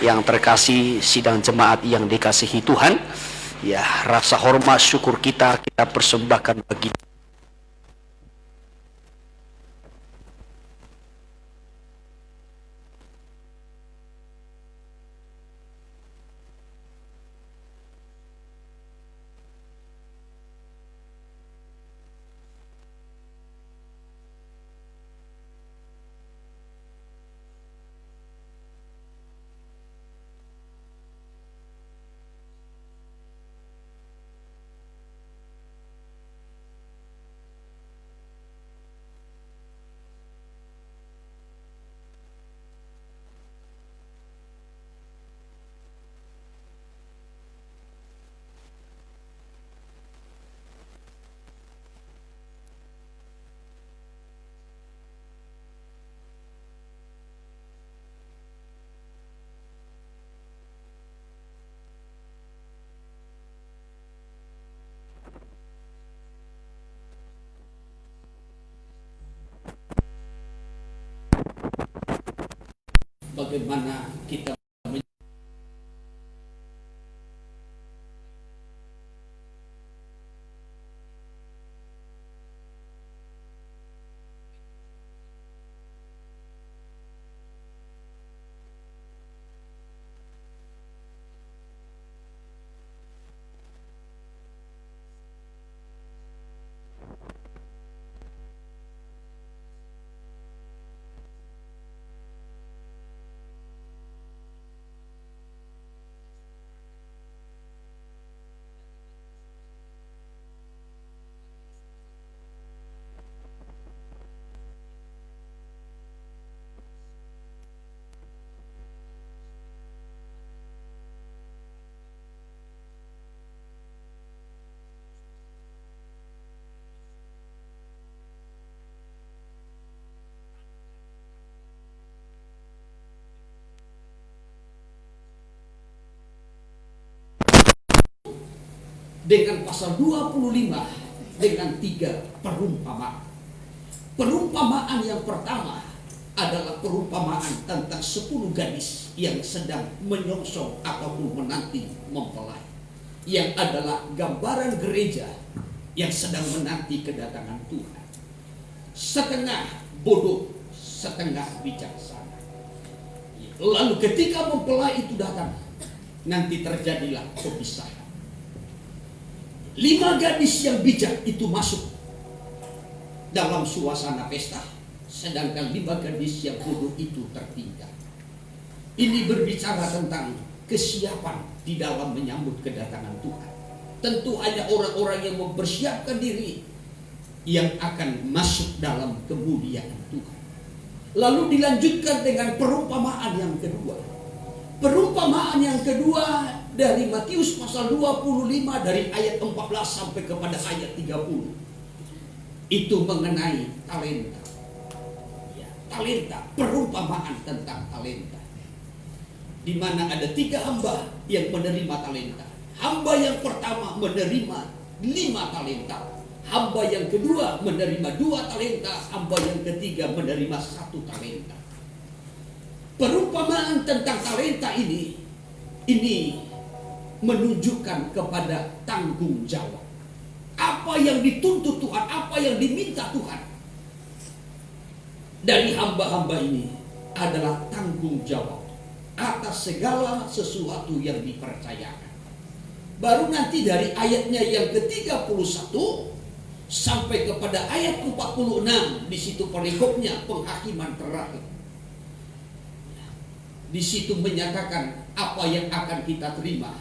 Yang terkasih, sidang jemaat yang dikasihi Tuhan, ya, rasa hormat syukur kita persembahkan bagi bagaimana kita dengan pasal 25 dengan 3 perumpamaan. Perumpamaan yang pertama adalah perumpamaan tentang 10 gadis yang sedang menyongsong ataupun menanti mempelai, yang adalah gambaran gereja yang sedang menanti kedatangan Tuhan. Setengah bodoh, setengah bijaksana. Lalu ketika mempelai itu datang, nanti terjadilah perpisahan. 5 gadis yang bijak itu masuk dalam suasana pesta, sedangkan 5 gadis yang bodoh itu tertinggal. Ini berbicara tentang kesiapan di dalam menyambut kedatangan Tuhan. Tentu hanya orang-orang yang mempersiapkan diri yang akan masuk dalam kemuliaan Tuhan. Lalu dilanjutkan dengan perumpamaan yang kedua. Perumpamaan yang kedua dari Matius pasal 25 dari ayat 14 sampai kepada ayat 30. Itu mengenai talenta. Ya, talenta, perumpamaan tentang talenta. Di mana ada 3 hamba yang menerima talenta. Hamba yang pertama menerima 5 talenta. Hamba yang kedua menerima 2 talenta. Hamba yang ketiga menerima 1 talenta. Perumpamaan tentang talenta ini menunjukkan kepada tanggung jawab. Apa yang dituntut Tuhan, apa yang diminta Tuhan dari hamba-hamba ini adalah tanggung jawab atas segala sesuatu yang dipercayakan. Baru nanti dari ayatnya yang ke-31 sampai kepada ayat 46, di situ perikopnya penghakiman terakhir. Di situ menyatakan apa yang akan kita terima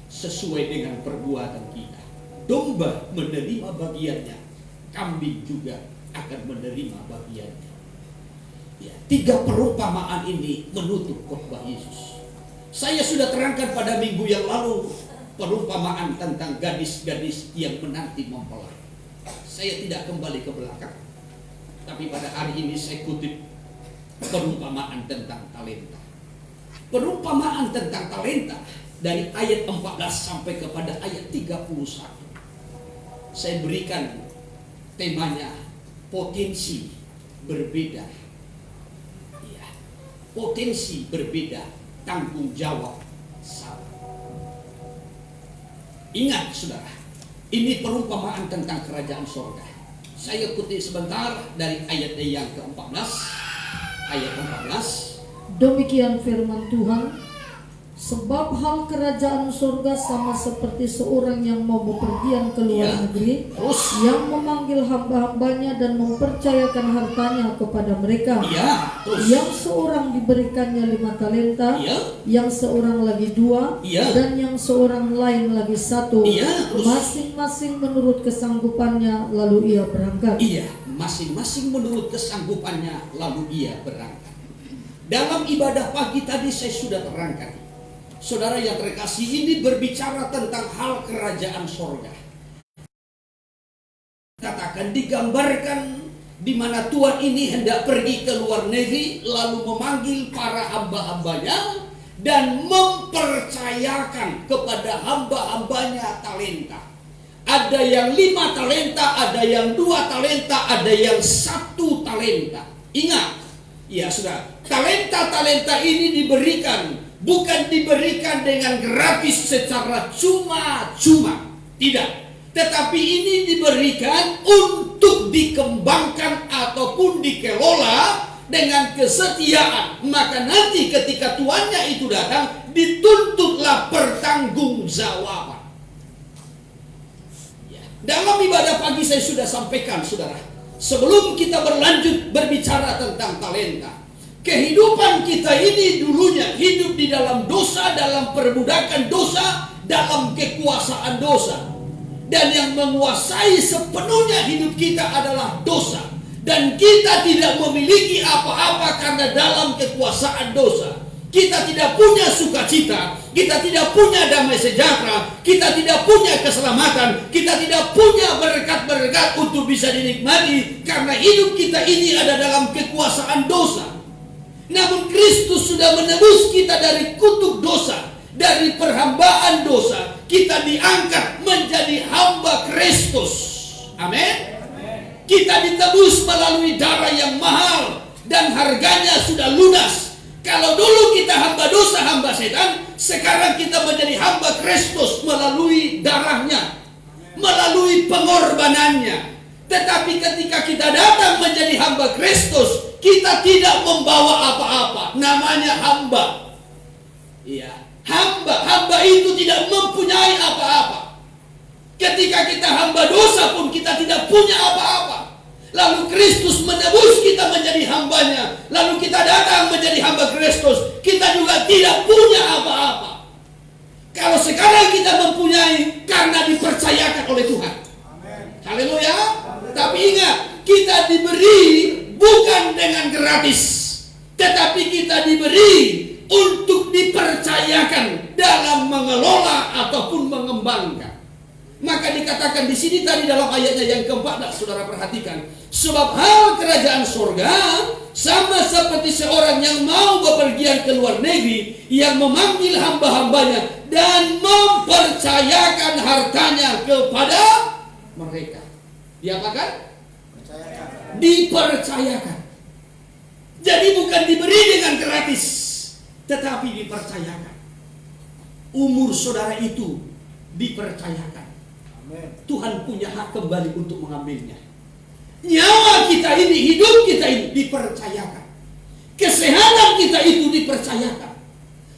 sesuai dengan perbuatan kita. Domba menerima bagiannya, kambing juga akan menerima bagiannya. Ya, 3 perumpamaan ini menutup khotbah Yesus. Saya sudah terangkan pada minggu yang lalu perumpamaan tentang gadis-gadis yang menanti mempelai. Saya tidak kembali ke belakang, tapi pada hari ini saya kutip perumpamaan tentang talenta. Perumpamaan tentang talenta dari ayat 14 sampai kepada ayat 31. Saya berikan temanya potensi berbeda. Ya. potensi berbeda, tanggung jawab sama. Ingat saudara, ini perumpamaan tentang kerajaan sorga. Saya kutip sebentar dari ayat yang ke-14. Ayat 14. Demikian firman Tuhan, sebab hal kerajaan surga sama seperti seorang yang mau bepergian ke luar negeri, yang memanggil hamba-hambanya dan mempercayakan hartanya kepada mereka. Yang seorang diberikannya 5 talenta, yang seorang lagi 2, dan yang seorang lain lagi 1, masing-masing menurut kesanggupannya, lalu ia berangkat. Masing-masing menurut kesanggupannya, lalu ia berangkat. Dalam ibadah pagi tadi saya sudah terangkan, saudara yang terkasih, ini berbicara tentang hal kerajaan sorga. Katakan, digambarkan di mana Tuhan ini hendak pergi ke luar negeri, lalu memanggil para hamba-hambanya dan mempercayakan kepada hamba-hambanya talenta. Ada yang 5 talenta, ada yang 2 talenta, ada yang 1 talenta. Ingat, ya saudara, talenta-talenta ini bukan diberikan dengan gratis secara cuma-cuma, tidak. Tetapi ini diberikan untuk dikembangkan ataupun dikelola dengan kesetiaan. Maka nanti ketika tuannya itu datang, dituntutlah pertanggungjawaban. Dalam ibadah pagi saya sudah sampaikan saudara, sebelum kita berlanjut berbicara tentang talenta, kehidupan kita ini dulunya hidup di dalam dosa, dalam perbudakan dosa, dalam kekuasaan dosa. Dan yang menguasai sepenuhnya hidup kita adalah dosa. Dan kita tidak memiliki apa-apa karena dalam kekuasaan dosa. Kita tidak punya sukacita, kita tidak punya damai sejahtera, kita tidak punya keselamatan, kita tidak punya berkat-berkat untuk bisa dinikmati karena hidup kita ini ada dalam kekuasaan dosa. Namun Kristus sudah menebus kita dari kutuk dosa, dari perhambaan dosa. Kita diangkat menjadi hamba Kristus. Amin. Kita ditebus melalui darah yang mahal dan harganya sudah lunas. Kalau dulu kita hamba dosa, hamba setan, sekarang kita menjadi hamba Kristus melalui darahnya, melalui pengorbanannya. Tetapi ketika kita datang menjadi hamba Kristus, kita tidak membawa apa-apa. Namanya hamba. Iya, hamba itu tidak mempunyai apa-apa. Ketika kita hamba dosa pun kita tidak punya apa-apa. Lalu Kristus menebus kita menjadi hambanya. Lalu kita datang menjadi hamba Kristus. Kita juga tidak punya apa-apa. Kalau sekarang kita mempunyai karena dipercayakan oleh Tuhan. Haleluya. Tapi ingat, kita diberi bukan dengan gratis, tetapi kita diberi untuk dipercayakan dalam mengelola ataupun mengembangkan. Maka dikatakan di sini tadi dalam ayatnya yang ke-14, saudara perhatikan, sebab hal kerajaan surga sama seperti seorang yang mau bepergian ke luar negeri, yang memanggil hamba-hambanya dan mempercayakan hartanya kepada mereka. Diapakan? Dipercayakan. Jadi bukan diberi dengan gratis, tetapi dipercayakan. Umur saudara itu dipercayakan. Tuhan punya hak kembali untuk mengambilnya. Nyawa kita ini, hidup kita ini dipercayakan. Kesehatan kita itu dipercayakan.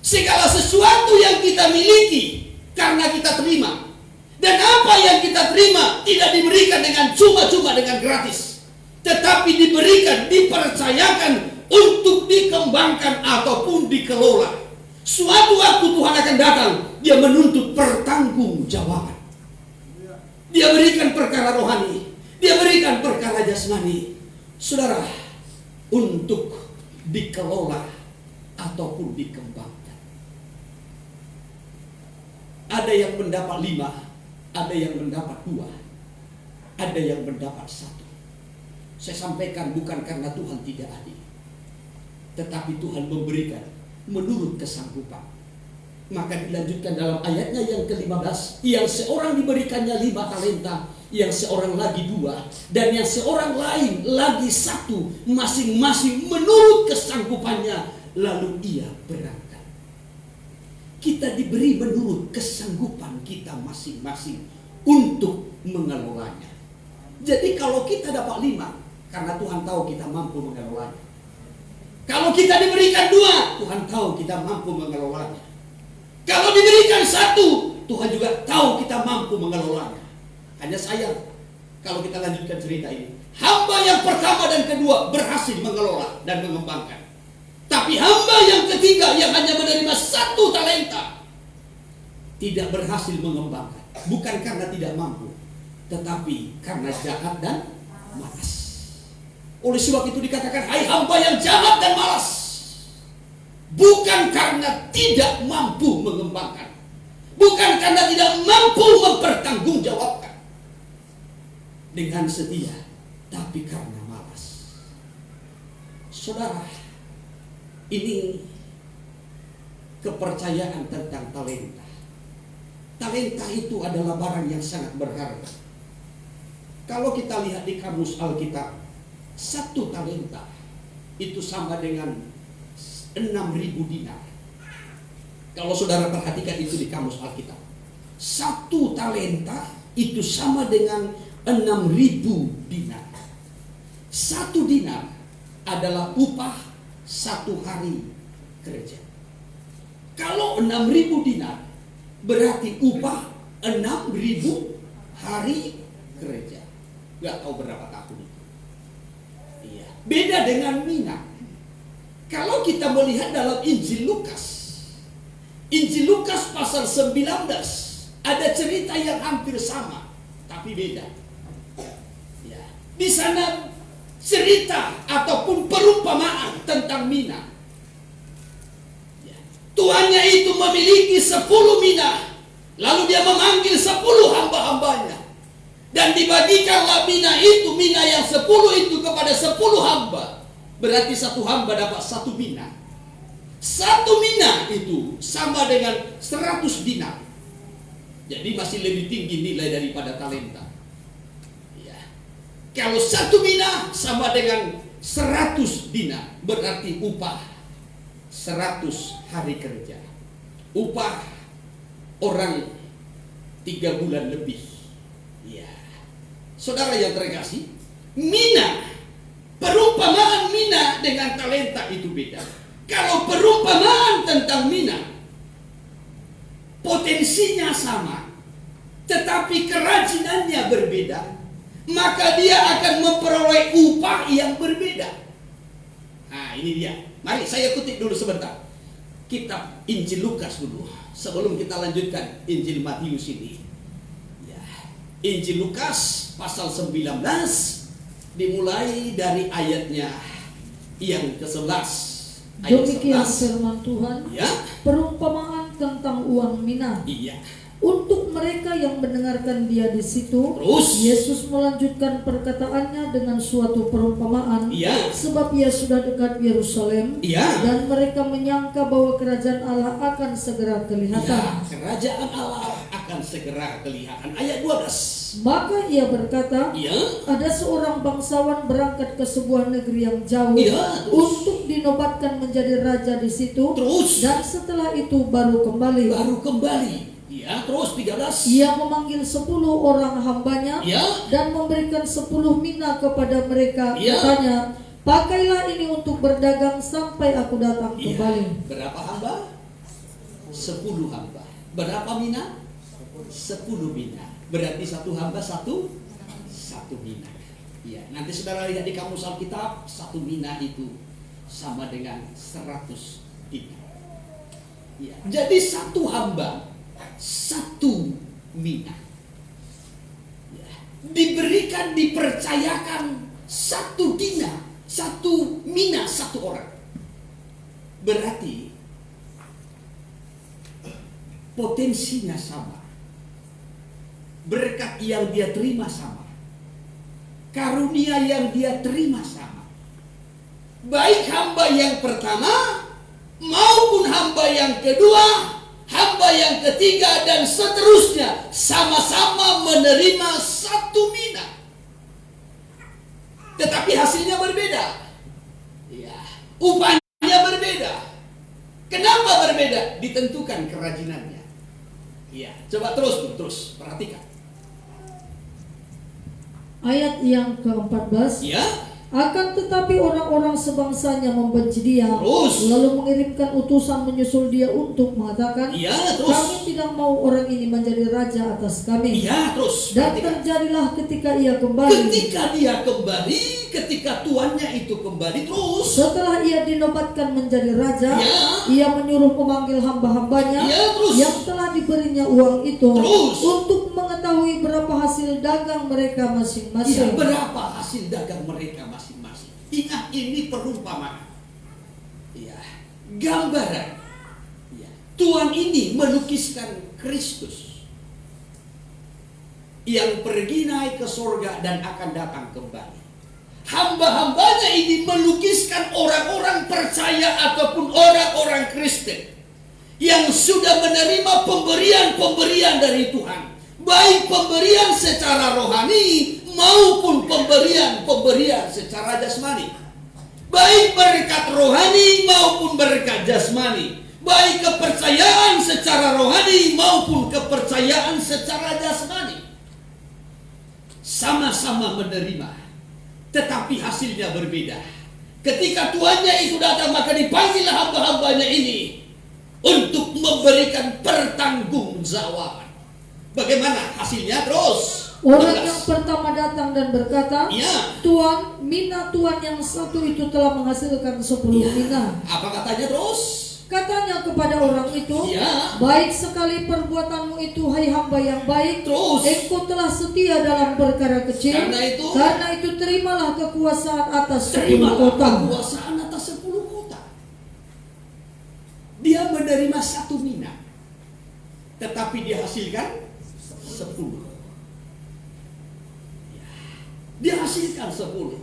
Segala sesuatu yang kita miliki karena kita terima. Dan apa yang kita terima tidak diberikan dengan cuma-cuma, dengan gratis, tetapi diberikan, dipercayakan untuk dikembangkan ataupun dikelola. Suatu waktu Tuhan akan datang, dia menuntut pertanggungjawaban. Dia berikan perkara rohani, dia berikan perkara jasmani, saudara, untuk dikelola ataupun dikembangkan. Ada yang mendapat 5, ada yang mendapat 2, ada yang mendapat 1. Saya sampaikan bukan karena Tuhan tidak adil, tetapi Tuhan memberikan menurut kesanggupan. Maka dilanjutkan dalam ayatnya yang ke-15, yang seorang diberikannya 5 talenta, yang seorang lagi 2, dan yang seorang lain lagi 1, masing-masing menurut kesanggupannya, lalu ia berangkat. Kita diberi menurut kesanggupan kita masing-masing untuk mengelolanya. Jadi kalau kita dapat 5, karena Tuhan tahu kita mampu mengelolanya. Kalau kita diberikan 2, Tuhan tahu kita mampu mengelolanya. Kalau diberikan 1, Tuhan juga tahu kita mampu mengelolanya. Hanya sayang kalau kita lanjutkan cerita ini. Hamba yang pertama dan kedua berhasil mengelola dan mengembangkan. Tapi hamba yang ketiga yang hanya menerima 1 talenta tidak berhasil mengembangkan. Bukan karena tidak mampu, tetapi karena jahat dan malas. Oleh sebab itu dikatakan, hai hamba yang jahat dan malas. Bukan karena tidak mampu mengembangkan, bukan karena tidak mampu mempertanggungjawabkan dengan setia, tapi karena malas. Saudara, ini kepercayaan tentang talenta. Talenta itu adalah barang yang sangat berharga. Kalau kita lihat di kamus Alkitab, 1 talenta itu sama dengan 6.000 dinar. Kalau saudara perhatikan itu di kamus Alkitab, 1 talenta itu sama dengan 6.000 dinar. 1 dinar adalah upah 1 hari kerja. Kalau 6.000 dinar berarti upah 6.000 hari kerja. Gak tahu berapa tahun itu. Iya. Beda dengan mina. Kalau kita melihat dalam Injil Lukas pasal 19, ada cerita yang hampir sama, tapi beda. Ya. Di sana cerita ataupun perumpamaan tentang mina. Tuannya itu memiliki 10 mina. Lalu dia memanggil 10 hamba-hambanya. Dan dibagikanlah mina yang 10 itu kepada 10 hamba. Berarti 1 hamba dapat 1 mina. 1 mina itu sama dengan 100 dinar. Jadi masih lebih tinggi nilai daripada talenta. Ya. Kalau 1 mina sama dengan 100 dinar, berarti upah 100 hari kerja. Upah orang 3 bulan lebih. Ya. Saudara yang terkasih, mina, perumpamaan mina dengan talenta itu beda. Kalau perumpamaan tentang mina, potensinya sama, tetapi kerajinannya berbeda, maka dia akan memperoleh upah yang berbeda. Nah, ini dia. Mari saya kutip dulu sebentar kitab Injil Lukas dulu sebelum kita lanjutkan Injil Matius ini. Ya. Injil Lukas pasal 19 dimulai dari ayatnya yang ke-11. Demikian firman Tuhan. Ya. Perumpamaan tentang uang mina. Iya. Untuk mereka yang mendengarkan dia di situ, Terus Yesus melanjutkan perkataannya dengan suatu perumpamaan. Iya. Sebab ia sudah dekat Yerusalem, Iya. dan mereka menyangka bahwa kerajaan Allah akan segera kelihatan. Ya, kerajaan Allah akan segera kelihatan. Ayat 12. Maka ia berkata, Iya. ada seorang bangsawan berangkat ke sebuah negeri yang jauh, Iya, terus. untuk dinobatkan menjadi raja di situ. Terus. Dan setelah itu baru kembali. Ya, terus 13. Ia memanggil 10 orang hambanya, Ya. dan memberikan 10 mina kepada mereka. Ya. Katanya, pakailah ini untuk berdagang sampai aku datang Iya. kembali. Berapa hamba? 10 hamba. Berapa mina? 10 mina. Berarti 1 hamba 1 mina. Iya. Nanti saudara lihat di kamus Alkitab, 1 mina itu sama dengan 100 dinar. Ya. Jadi 1 hamba 1 mina. Ya. Dipercayakan 1 dinar, 1 mina 1 orang. Berarti potensinya sama, berkat yang dia terima sama, karunia yang dia terima sama. Baik hamba yang pertama maupun hamba yang kedua, hamba yang ketiga, dan seterusnya sama-sama menerima 1 mina. Tetapi hasilnya berbeda. Ya, upahnya berbeda. Kenapa berbeda? Ditentukan kerajinannya. Iya, coba terus perhatikan. Ayat yang ke-14. Ya, Akan tetapi orang-orang sebangsanya membenci dia, Terus. lalu mengirimkan utusan menyusul dia untuk mengatakan, iya, terus. kami tidak mau orang ini menjadi raja atas kami. Iya, terus. Dan Perhatikan. terjadilah ketika ia kembali, Ketika dia kembali, ketika tuannya itu kembali, terus. setelah ia dinobatkan menjadi raja, Ya. ia menyuruh memanggil hamba-hambanya Ya, terus. yang telah diberinya uang itu Terus. untuk mengetahui berapa hasil dagang mereka Ya, masing-masing. berapa hasil dagang mereka masing-masing. Ingat, ini perumpamaan. Ya, gambaran. Ya, Tuhan ini melukiskan Kristus yang pergi naik ke sorga dan akan datang kembali. Hamba-hambanya ini melukiskan orang-orang percaya ataupun orang-orang Kristen yang sudah menerima pemberian-pemberian dari Tuhan, baik pemberian secara rohani maupun pemberian-pemberian secara jasmani, baik berkat rohani maupun berkat jasmani, baik kepercayaan secara rohani maupun kepercayaan secara jasmani. Sama-sama menerima, tetapi hasilnya berbeda. Ketika tuannya itu datang, maka dipanggillah hamba-hambanya ini untuk memberikan pertanggungjawaban. Bagaimana hasilnya? Terus. Orang 16. yang pertama datang dan berkata, Iya. Tuan, mina Tuan yang satu itu telah menghasilkan 10 Iya. mina. Apa katanya terus? Katanya kepada orang itu, Iya. baik sekali perbuatanmu itu, hai hamba yang baik. Terus. Engkau telah setia dalam perkara kecil. Karena itu terimalah kekuasaan atas 10 terimalah kota. kekuasaan atas 10 kota. Dia menerima 1 mina, tetapi dia hasilkan 10. Dia hasilkan 10.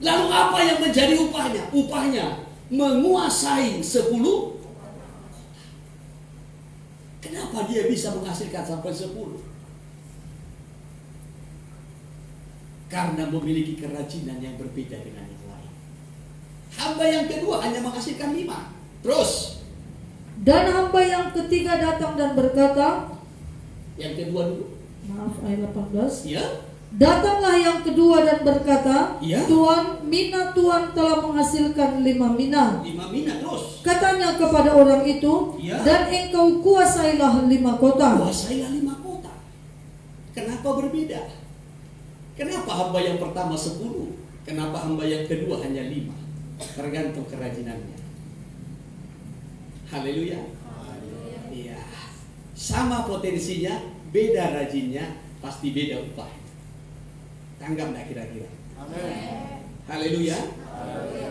Lalu apa yang menjadi upahnya? Upahnya menguasai 10. Kenapa dia bisa menghasilkan sampai 10? Karena memiliki kerajinan yang berbeda dengan yang lain. Hamba yang kedua hanya menghasilkan 5. Terus. Dan hamba yang ketiga datang dan berkata, Yang kedua dulu. maaf ayat 18. Ya. Datanglah yang kedua dan berkata, Ya. Tuan, mina Tuan telah menghasilkan 5 mina. 5 mina terus. Katanya kepada orang itu, Ya. dan engkau kuasailah 5 kota. Kuasailah 5 kota. Kenapa berbeda? Kenapa hamba yang pertama 10? Kenapa hamba yang kedua hanya 5? Tergantung kerajinannya. Haleluya. Iya. Sama potensinya, beda rajinnya, pasti beda upah. Tanggap enggak kira-kira? Haleluya.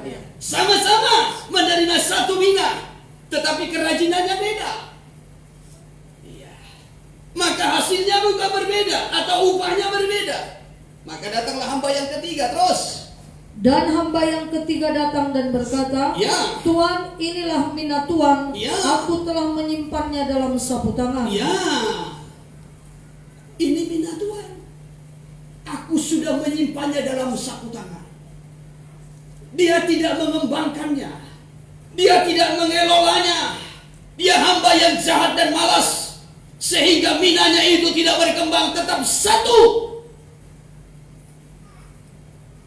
Iya. Sama-sama menerima 1 mina, tetapi kerajinannya beda. Iya. Maka hasilnya juga berbeda atau upahnya berbeda. Maka datanglah hamba yang ketiga terus. Dan hamba yang ketiga datang dan berkata, Ya. Tuan, inilah mina Tuan. Ya. Aku telah menyimpannya dalam sapu tangan. Ya. Ini mina Tuhan. Aku sudah menyimpannya dalam saku tangan. Dia tidak mengembangkannya. Dia tidak mengelolanya. Dia hamba yang jahat dan malas, sehingga minanya itu tidak berkembang, tetap 1.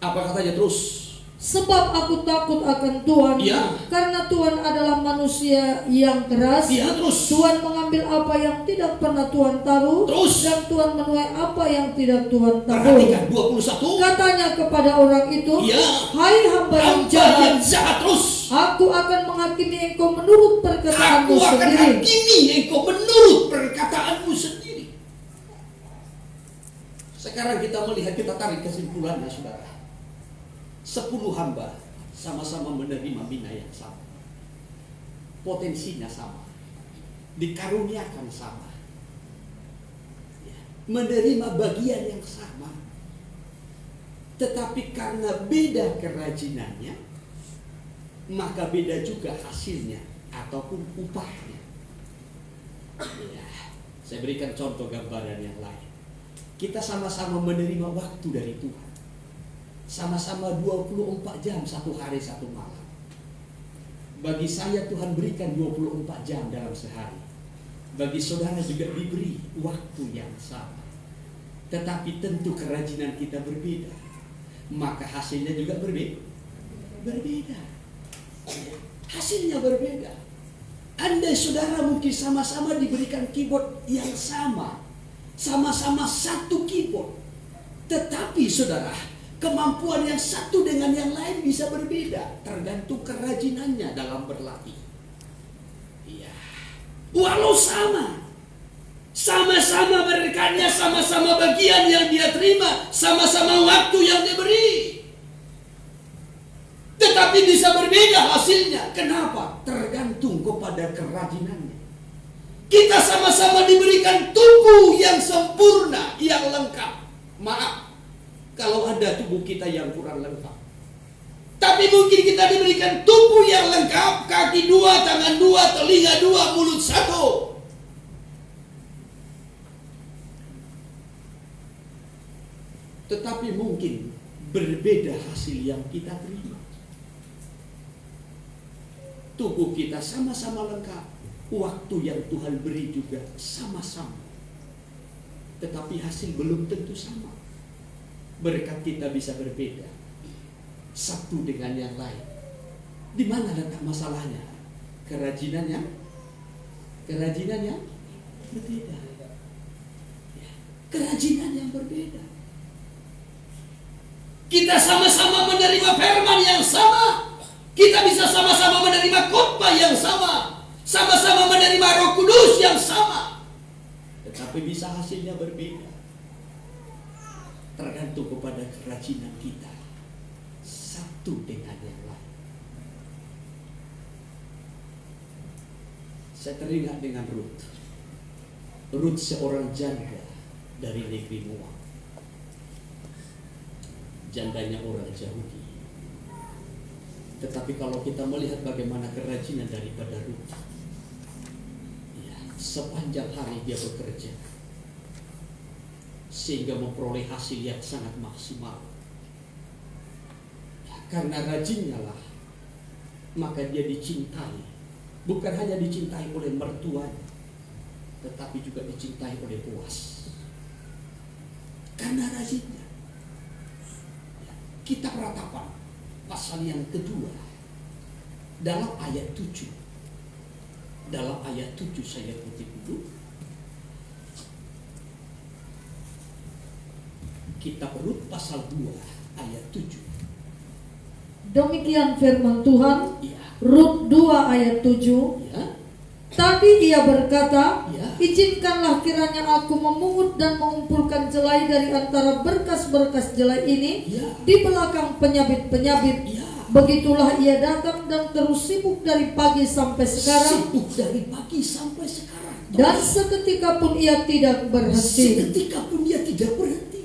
Apa katanya terus? Sebab aku takut akan Tuhan, Ya. karena Tuhan adalah manusia yang keras. Dia terus. Tuhan mengambil apa yang tidak pernah Tuhan taruh, Terus. dan Tuhan menuai apa yang tidak Tuhan taruh. Perhatikan 21. Katanya kepada orang itu, Ya. hai hamba yang Hamba jahat, yang jahat terus. aku akan menghakimi engkau menurut perkataanmu Aku akan sendiri. hakimi engkau menurut perkataanmu sendiri. Sekarang kita melihat, kita tarik kesimpulannya, saudara. 10 hamba sama-sama menerima mina yang sama. Potensinya sama. Dikaruniakan sama. Ya. Menerima bagian yang sama. Tetapi karena beda kerajinannya, maka beda juga hasilnya ataupun upahnya. Ya. Saya berikan contoh gambaran yang lain. Kita sama-sama menerima waktu dari Tuhan. Sama-sama 24 jam, 1 hari 1 malam. Bagi saya Tuhan berikan 24 jam dalam sehari. Bagi saudara juga diberi waktu yang sama. Tetapi tentu kerajinan kita berbeda. Maka hasilnya juga berbeda. Hasilnya berbeda. Andai saudara mungkin sama-sama diberikan keyboard yang sama. Sama-sama satu keyboard. Tetapi saudara, kemampuan yang satu dengan yang lain bisa berbeda. Tergantung kerajinannya dalam berlatih. Iya. Walau sama-sama berkatnya, sama-sama bagian yang dia terima, sama-sama waktu yang dia beri. Tetapi bisa berbeda hasilnya. Kenapa? Tergantung kepada kerajinannya. Kita sama-sama diberikan tubuh yang sempurna, yang lengkap. Maaf, kalau ada tubuh kita yang kurang lengkap. Tapi mungkin kita diberikan tubuh yang lengkap, kaki 2, tangan 2, telinga 2, mulut 1. Tetapi mungkin berbeda hasil yang kita terima. Tubuh kita sama-sama lengkap, waktu yang Tuhan beri juga sama-sama. Tetapi hasil belum tentu sama. Berkat kita bisa berbeda, satu dengan yang lain. Di mana letak masalahnya? Kerajinannya berbeda. Kerajinan yang berbeda. Kita sama-sama menerima firman yang sama. Kita bisa sama-sama menerima khotbah yang sama. Sama-sama menerima Roh Kudus yang sama. Tetapi bisa hasilnya berbeda. Tergantung kepada kerajinan kita satu dengan yang lain. Saya teringat dengan Ruth. Ruth seorang janda dari negeri Moab. Jandanya orang Yahudi. Tetapi kalau kita melihat bagaimana kerajinan daripada Ruth, ya, sepanjang hari dia bekerja sehingga memperoleh hasil yang sangat maksimal. Ya, karena rajinnya lah, maka dia dicintai. Bukan hanya dicintai oleh mertuanya, tetapi juga dicintai oleh Boas. Karena rajinnya. Kitab Ratapan pasal yang kedua dalam ayat 7. Dalam ayat 7 saya kutip dulu. Kitab Rut pasal 2 ayat 7. Demikian firman Tuhan. Ya. Rut 2 ayat 7. Ya. Tapi ia berkata, Ya. izinkanlah kiranya aku memungut dan mengumpulkan jelai dari antara berkas-berkas jelai ini Ya. di belakang penyabit-penyabit. Ya. Begitulah ia datang dan terus sibuk dari pagi sampai sekarang. Sibuk dari pagi sampai sekarang. Dan seketika pun ia tidak berhenti. Seketika pun dia tidak berhenti.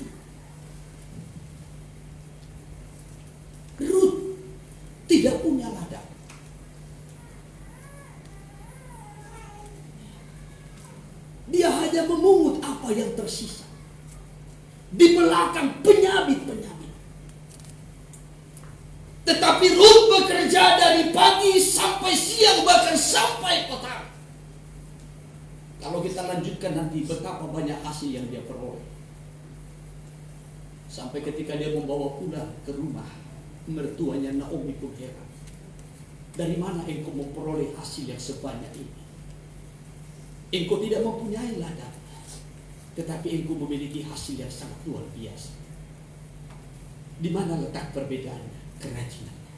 Rut tidak punya ladang. Dia hanya memungut apa yang tersisa di belakang penyabit-penyabit. Tetapi Rut bekerja dari pagi sampai siang, bahkan sampai petang. Kalau kita lanjutkan nanti betapa banyak hasil yang dia peroleh. Sampai ketika dia membawa pulang ke rumah, mertuanya Naomi pun heran. Dari mana engkau memperoleh hasil yang sebanyak ini? Engkau tidak mempunyai ladang, tetapi engkau memiliki hasil yang sangat luar biasa. Di mana letak perbedaannya? Kerajinannya.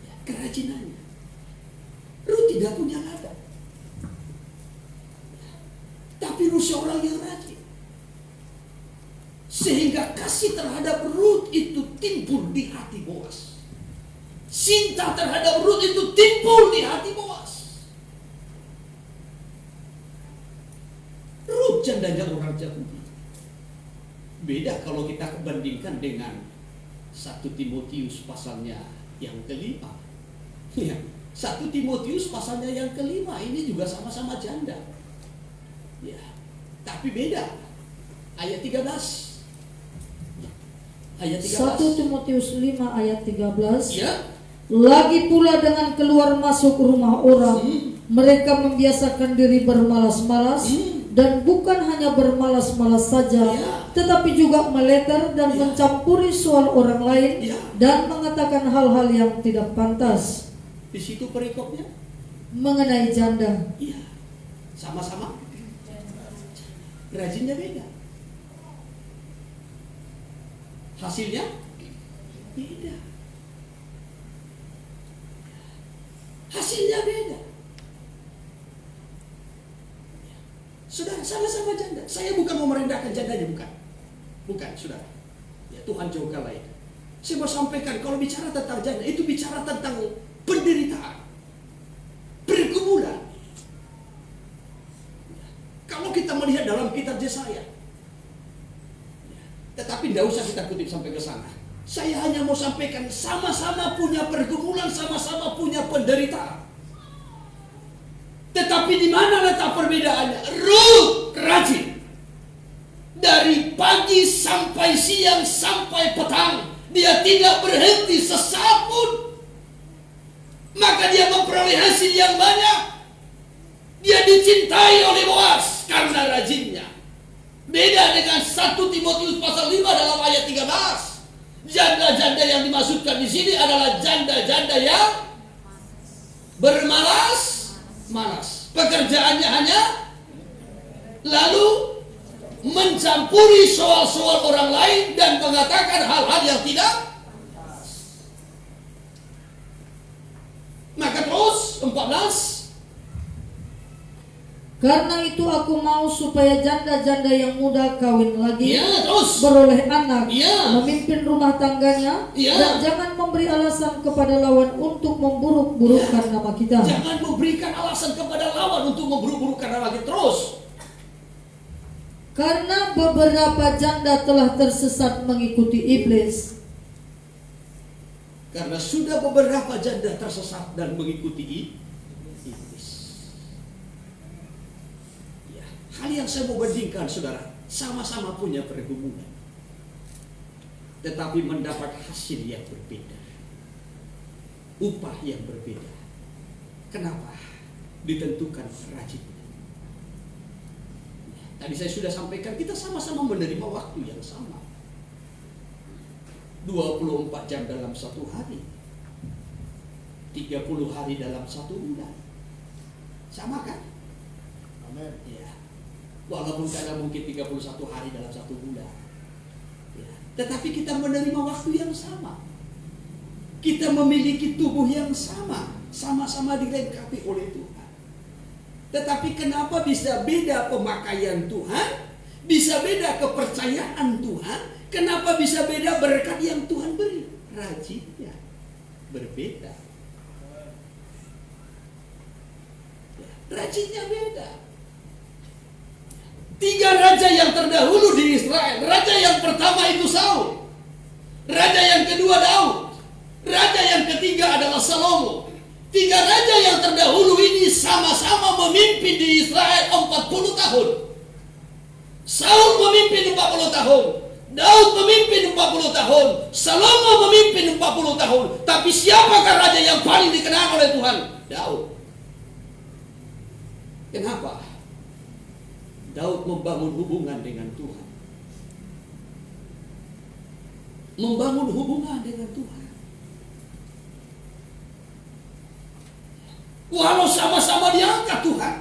Ya, kerajinannya. Rut tidak punya ladang, tapi Rut seorang yang rajin. Sehingga kasih terhadap Rut itu timbul di hati Boas. Cinta terhadap Rut itu timbul di hati Boas. Rut jandanya orang Yahudi. Beda kalau kita bandingkan dengan 1 Timotius pasalnya yang kelima. Ya, 1 Timotius pasalnya yang kelima ini juga sama-sama janda. Ya, tapi beda. Ayat 13. Ayat 13. 1 Timotius 5 ayat 13. Ya. Lagi pula dengan keluar masuk rumah orang, mereka membiasakan diri bermalas-malas, dan bukan hanya bermalas-malas saja, tetapi juga meleter dan mencampuri soal orang lain, dan mengatakan hal-hal yang tidak pantas. Di situ perikopnya Mengenai janda, iya, sama-sama rajinnya beda, hasilnya beda, hasilnya beda. Saudara, sama-sama janda. Saya bukan mau merendahkan jandanya, bukan, saudara. Ya, Tuhan jauh lain. Saya mau sampaikan, kalau bicara tentang janda, itu bicara tentang penderitaan, pergumulan. Kalau kita melihat dalam kitab Yesaya, tetapi tidak usah kita kutip sampai ke sana. Saya hanya mau sampaikan, sama-sama punya pergumulan, sama-sama punya penderitaan. Tetapi di mana letak perbedaannya? Ruth rajin. Dari pagi sampai siang sampai petang, dia tidak berhenti sesaat pun. Maka dia memperoleh hasil yang banyak. Dia dicintai oleh Boaz karena rajinnya. Beda dengan 1 Timotius pasal 5 dalam ayat 13. Janda-janda yang dimaksudkan di sini adalah janda-janda yang bermalas. Pekerjaannya hanya lalu mencampuri soal-soal orang lain dan mengatakan hal-hal yang tidak. Maka terus 14. karena itu aku mau supaya janda-janda yang muda kawin lagi, Terus beroleh anak, Ya. memimpin rumah tangganya, Ya. dan jangan memberi alasan kepada lawan untuk memburuk-burukkan nama kita. jangan memberikan alasan kepada lawan untuk memburuk-burukkan nama kita. Terus Karena beberapa janda telah tersesat mengikuti iblis. karena sudah beberapa janda tersesat dan mengikuti iblis. Ya, hal yang saya mau bandingkan, saudara, sama-sama punya pergumulan, tetapi mendapat hasil yang berbeda, upah yang berbeda. Kenapa? Ditentukan rajinnya. Tadi saya sudah sampaikan, kita sama-sama menerima waktu yang sama. 24 jam dalam satu hari, 30 hari dalam satu bulan. Sama kan? Amin. Ya. Walaupun kadang mungkin 31 hari dalam satu bulan. Ya. Tetapi kita menerima waktu yang sama. Kita memiliki tubuh yang sama. Sama-sama dilengkapi oleh Tuhan. Tetapi kenapa bisa beda pemakaian Tuhan? Bisa beda kepercayaan Tuhan? Kenapa bisa beda berkat yang Tuhan beri? Rajinnya berbeda. Ya, rajinnya beda. 3 raja yang terdahulu di Israel. Raja yang pertama itu Saul. Raja yang kedua Daud. Raja yang ketiga adalah Salomo. 3 raja yang terdahulu ini sama-sama memimpin di Israel 40 tahun. Saul memimpin 40 tahun. Daud memimpin 40 tahun. Salomo memimpin 40 tahun. Tapi siapakah raja yang paling dikenal oleh Tuhan? Daud. Kenapa? Daud membangun hubungan dengan Tuhan. Membangun hubungan dengan Tuhan. Walau sama-sama diangkat Tuhan,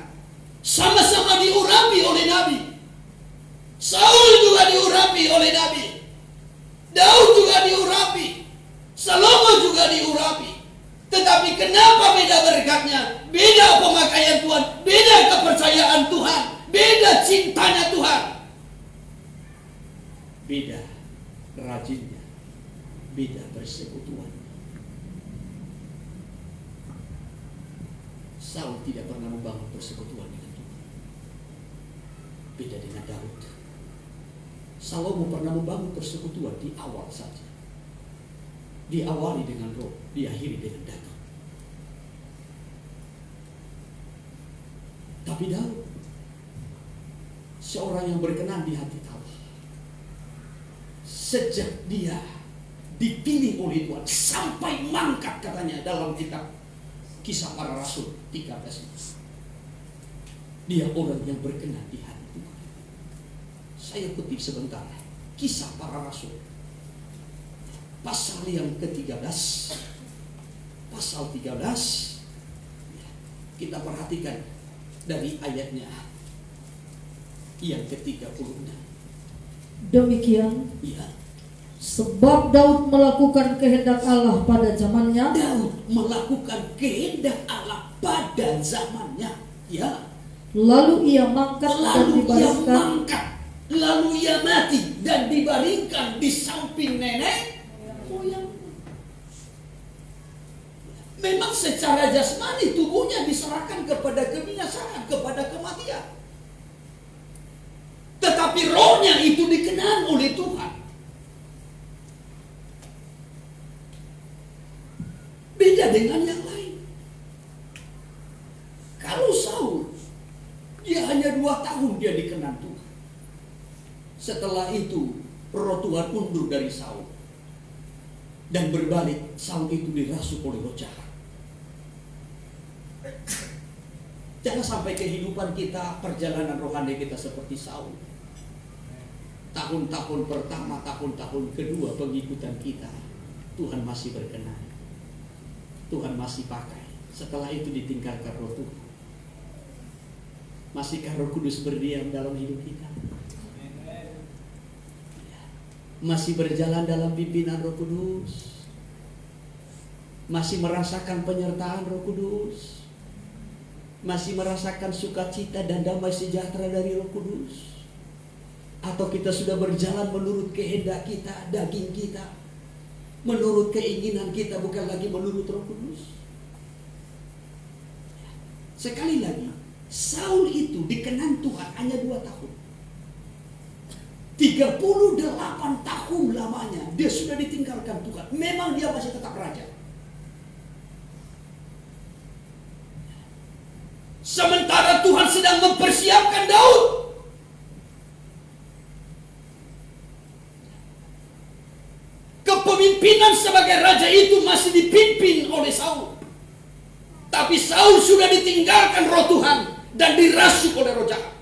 sama-sama diurapi oleh Nabi. Saul juga diurapi oleh Nabi. Daud juga diurapi. Salomo juga diurapi. Tetapi kenapa beda berkatnya? Beda pemakaian Tuhan, beda kepercayaan Tuhan, beda cintanya Tuhan. Beda rajinnya, beda persekutuan. Saul tidak pernah membangun persekutuan dengan Tuhan. Beda dengan Daud. Salomo pernah membangun persekutuan di awal saja. Diawali dengan roh, diakhiri dengan daging. Tapi Daud, seorang yang berkenan di hati Allah. Sejak dia dipilih oleh Tuhan sampai mangkat, katanya dalam kitab Kisah Para Rasul 13. Dia orang yang berkenan di hati Tuhan. Saya kutip sebentar Kisah Para Rasul pasal yang ke-13, pasal 13. Kita perhatikan dari ayatnya yang ke-36. Demikian, Ya, sebab Daud melakukan kehendak Allah pada zamannya, Daud melakukan kehendak Allah pada zamannya. Ya, lalu ia mangkat dan lalu ia dibaringkan, mangkat, lalu ia mati dan dibaringkan di samping nenek moyang. Memang secara jasmani tubuhnya diserahkan kepada kebinasaan, kepada kematian. Tetapi rohnya itu dikenan oleh Tuhan. Beda dengan yang lain. Kalau Saul, dia hanya 2 tahun dia dikenan Tuhan. Setelah itu roh Tuhan undur dari Saul. Dan berbalik, Saul itu dirasuk oleh roh jahat. Jangan sampai kehidupan kita, perjalanan rohani kita seperti Saul. Tahun-tahun pertama, tahun-tahun kedua pengikutan kita, Tuhan masih berkenan, Tuhan masih pakai. Setelah itu ditinggalkan roh Tuhan. Masihkah Roh Kudus berdiam dalam hidup kita? Masih berjalan dalam pimpinan Roh Kudus? Masih merasakan penyertaan Roh Kudus? Masih merasakan sukacita dan damai sejahtera dari Roh Kudus? Atau kita sudah berjalan menurut kehendak kita, daging kita, menurut keinginan kita, bukan lagi menurut Roh Kudus? Sekali lagi, Saul itu dikenan Tuhan hanya 2 tahun. 38 tahun lamanya dia sudah ditinggalkan Tuhan. Memang dia masih tetap raja. Sementara Tuhan sedang mempersiapkan Daud. Kepemimpinan sebagai raja itu masih dipimpin oleh Saul. Tapi Saul sudah ditinggalkan roh Tuhan dan dirasuk oleh roh jahat.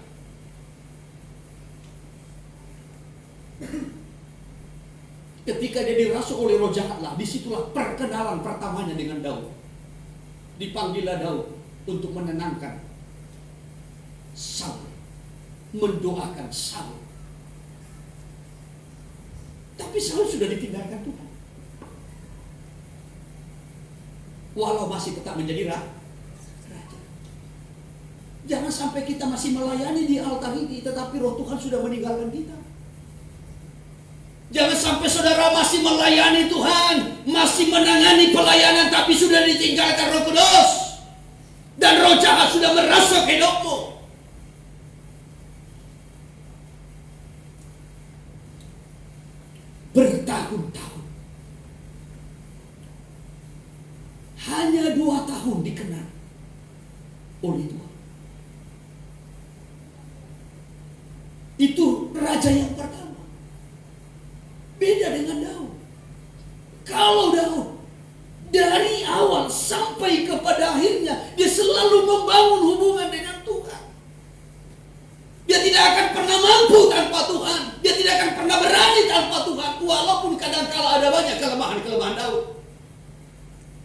Ketika dia dirasuk oleh roh jahat lah, disitulah perkenalan pertamanya dengan Daud. Dipanggillah Daud untuk menenangkan Saul, mendoakan Saul. Tapi Saul sudah ditinggalkan Tuhan. Walau masih tetap menjadi raja. Jangan sampai kita masih melayani di altar ini, tetapi roh Tuhan sudah meninggalkan kita. Jangan sampai saudara masih melayani Tuhan, masih menangani pelayanan, tapi sudah ditinggalkan Roh Kudus. Dan roh jahat sudah merasuk hidupmu. Bertahun-tahun. Hanya 2 tahun dikenan oleh Tuhan. Itu raja yang pertama. Beda dengan Daud. Kalau Daud dari awal sampai kepada akhirnya dia selalu membangun hubungan dengan Tuhan. Dia tidak akan pernah mampu tanpa Tuhan. Dia tidak akan pernah berani tanpa Tuhan. Walaupun kadang-kala ada banyak kelemahan-kelemahan Daud.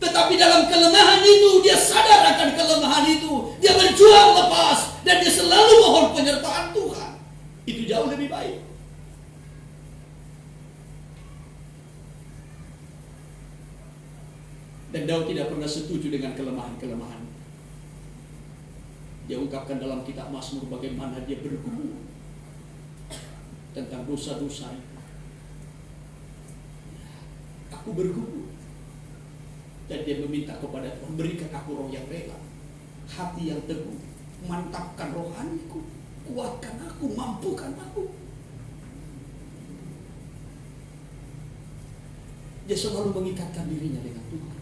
Tetapi dalam kelemahan itu dia sadar akan kelemahan itu. Dia berjuang lepas dan dia selalu mohon penyertaan Tuhan. Itu jauh lebih baik. Dan Daud tidak pernah setuju dengan kelemahan-kelemahan. Dia ungkapkan dalam kitab Mazmur bagaimana dia bergumul tentang dosa-dosa itu. Aku bergumul. Dan dia meminta kepada Tuhan, berikan aku roh yang rela, hati yang teguh, mantapkan rohaniku, kuatkan aku, mampukan aku. Dia selalu mengikatkan dirinya dengan Tuhan.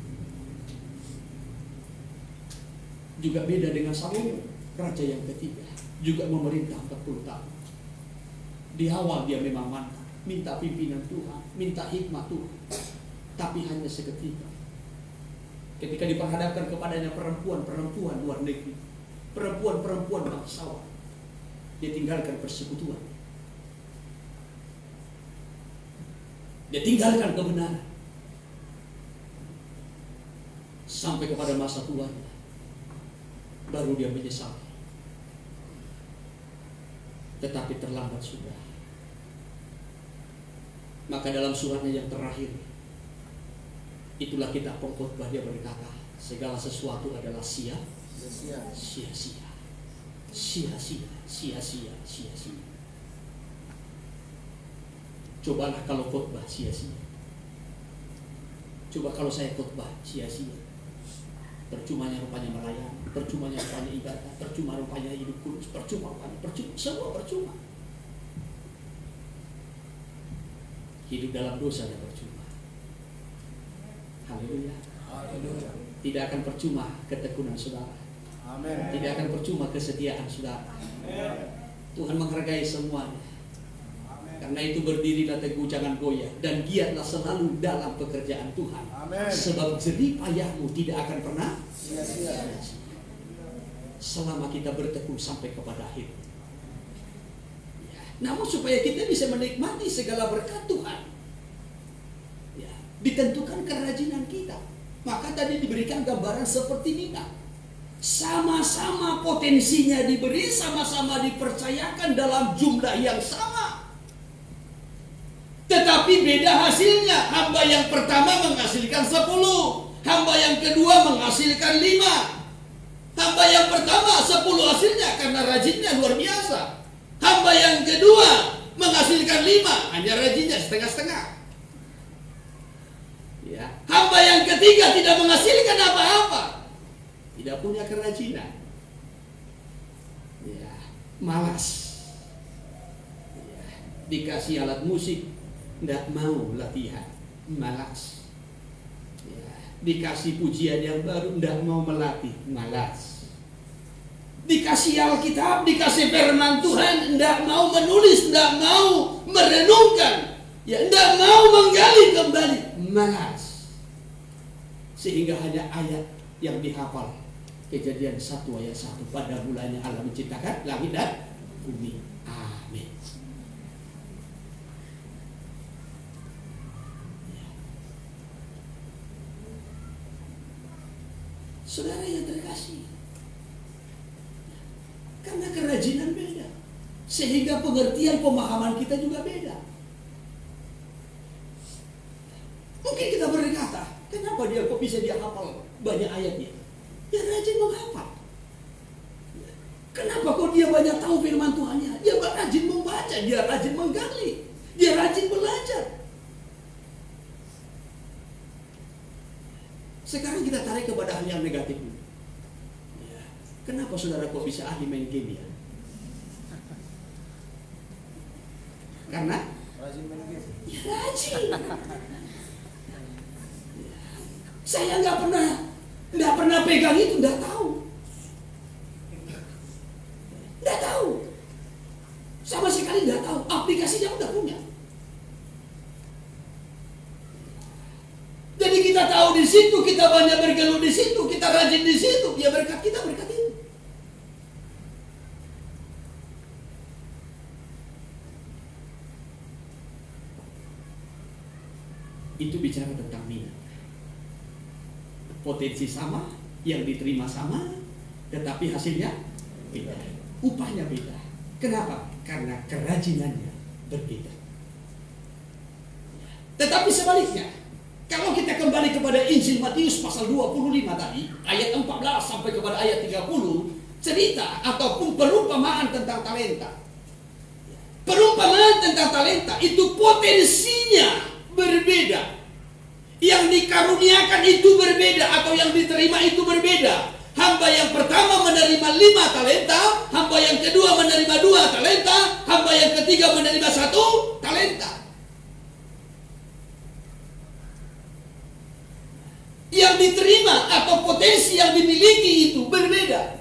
Juga beda dengan Salomo, raja yang ketiga, juga memerintah 40 tahun. Di awal dia memang mantap, minta pimpinan Tuhan, minta hikmat Tuhan. tapi hanya seketika. Ketika diperhadapkan kepadanya perempuan-perempuan luar negeri, perempuan-perempuan bangsawan, dia tinggalkan persekutuan, dia tinggalkan kebenaran, sampai kepada masa tuanya, baru dia menyesal. Tetapi terlambat sudah. Maka dalam suratnya yang terakhir, itulah kitab pengkhotbah, dia berkata, segala sesuatu adalah sia-sia, sia-sia, sia-sia, sia-sia, sia-sia. Cobalah kalau khotbah sia-sia. Coba kalau saya khotbah sia-sia. Percumanya rupanya melayani, percumanya rupanya ibadah, percuma rupanya hidup kudus, percuma, semua percuma. Hidup dalam dosa dan percuma. Haleluya. Haleluya. Tidak akan percuma ketekunan saudara. Amin. Tidak akan percuma kesetiaan saudara. Tuhan menghargai semuanya. Karena itu berdirilah teguh, jangan goyah, dan giatlah selalu dalam pekerjaan Tuhan. Amin. Sebab jerih payahmu tidak akan pernah Sia-sia. selama kita bertekun sampai kepada akhir. Ya. Namun supaya kita bisa menikmati segala berkat Tuhan, ya, ditentukan kerajinan kita. Maka tadi diberikan gambaran seperti Mina. Sama-sama potensinya diberi, sama-sama dipercayakan dalam jumlah yang sama. Tetapi beda hasilnya. Hamba yang pertama menghasilkan 10, hamba yang kedua menghasilkan 5. Hamba yang pertama 10 hasilnya karena rajinnya luar biasa. Hamba yang kedua menghasilkan 5, hanya rajinnya setengah-setengah. Ya. Hamba yang ketiga tidak menghasilkan apa-apa, tidak punya kerajinan. Ya. Malas. Ya. Dikasih alat musik, tidak mau latihan, malas. Ya. Dikasih pujian yang baru, tidak mau melatih, malas. Dikasih Alkitab, dikasih firman Tuhan, tidak mau menulis, tidak mau merenungkan, ya, tidak mau menggali kembali, malas. Sehingga hanya ayat yang dihafal. Kejadian 1 ayat 1, pada mulanya Allah menciptakan langit dan bumi. Amin. Saudara yang terkasih, karena kerajinan beda, sehingga pengertian pemahaman kita juga beda. Mungkin kita berkata, kenapa dia kok bisa dia hafal banyak ayatnya? Dia rajin menghafal. Kenapa kok dia banyak tahu firman Tuhannya? Dia rajin membaca, dia rajin menggali, dia rajin belajar. Sekarang kita tarik kepada hal yang negatif. Ya. Kenapa saudara kok bisa ahli main game ya? Karena Rajin main game. ya rajin. Ya. Saya nggak pernah pegang itu, nggak tahu. Nggak tahu. Sama sekali nggak tahu. Aplikasinya udah punya. Jadi kita tahu di situ, kita banyak bergelut di situ, kita rajin di situ, ya berkat kita berkat itu. Itu bicara tentang minat. Potensi sama, yang diterima sama, tetapi hasilnya beda. Upahnya beda. Kenapa? Karena kerajinannya berbeda. Tetapi sebaliknya, kalau kita kembali kepada Injil Matius pasal 25 tadi, ayat 14 sampai kepada ayat 30, cerita ataupun perumpamaan tentang talenta. Perumpamaan tentang talenta itu potensinya berbeda. Yang dikaruniakan itu berbeda atau yang diterima itu berbeda. Hamba yang pertama menerima 5 talenta, hamba yang kedua menerima 2 talenta, hamba yang ketiga menerima 1 talenta. Yang diterima atau potensi yang dimiliki itu berbeda,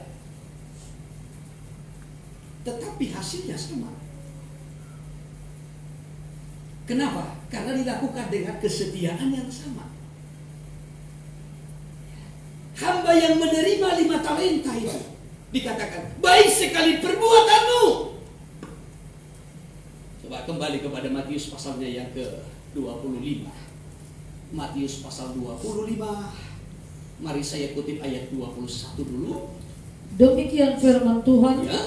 tetapi hasilnya sama. Kenapa? Karena dilakukan dengan kesetiaan yang sama. Hamba yang menerima 5 talenta itu dikatakan, baik sekali perbuatanmu. Coba kembali kepada Matius pasalnya yang ke-25. Matius pasal 25. Mari saya kutip ayat 21 dulu. Demikian firman Tuhan. Ya.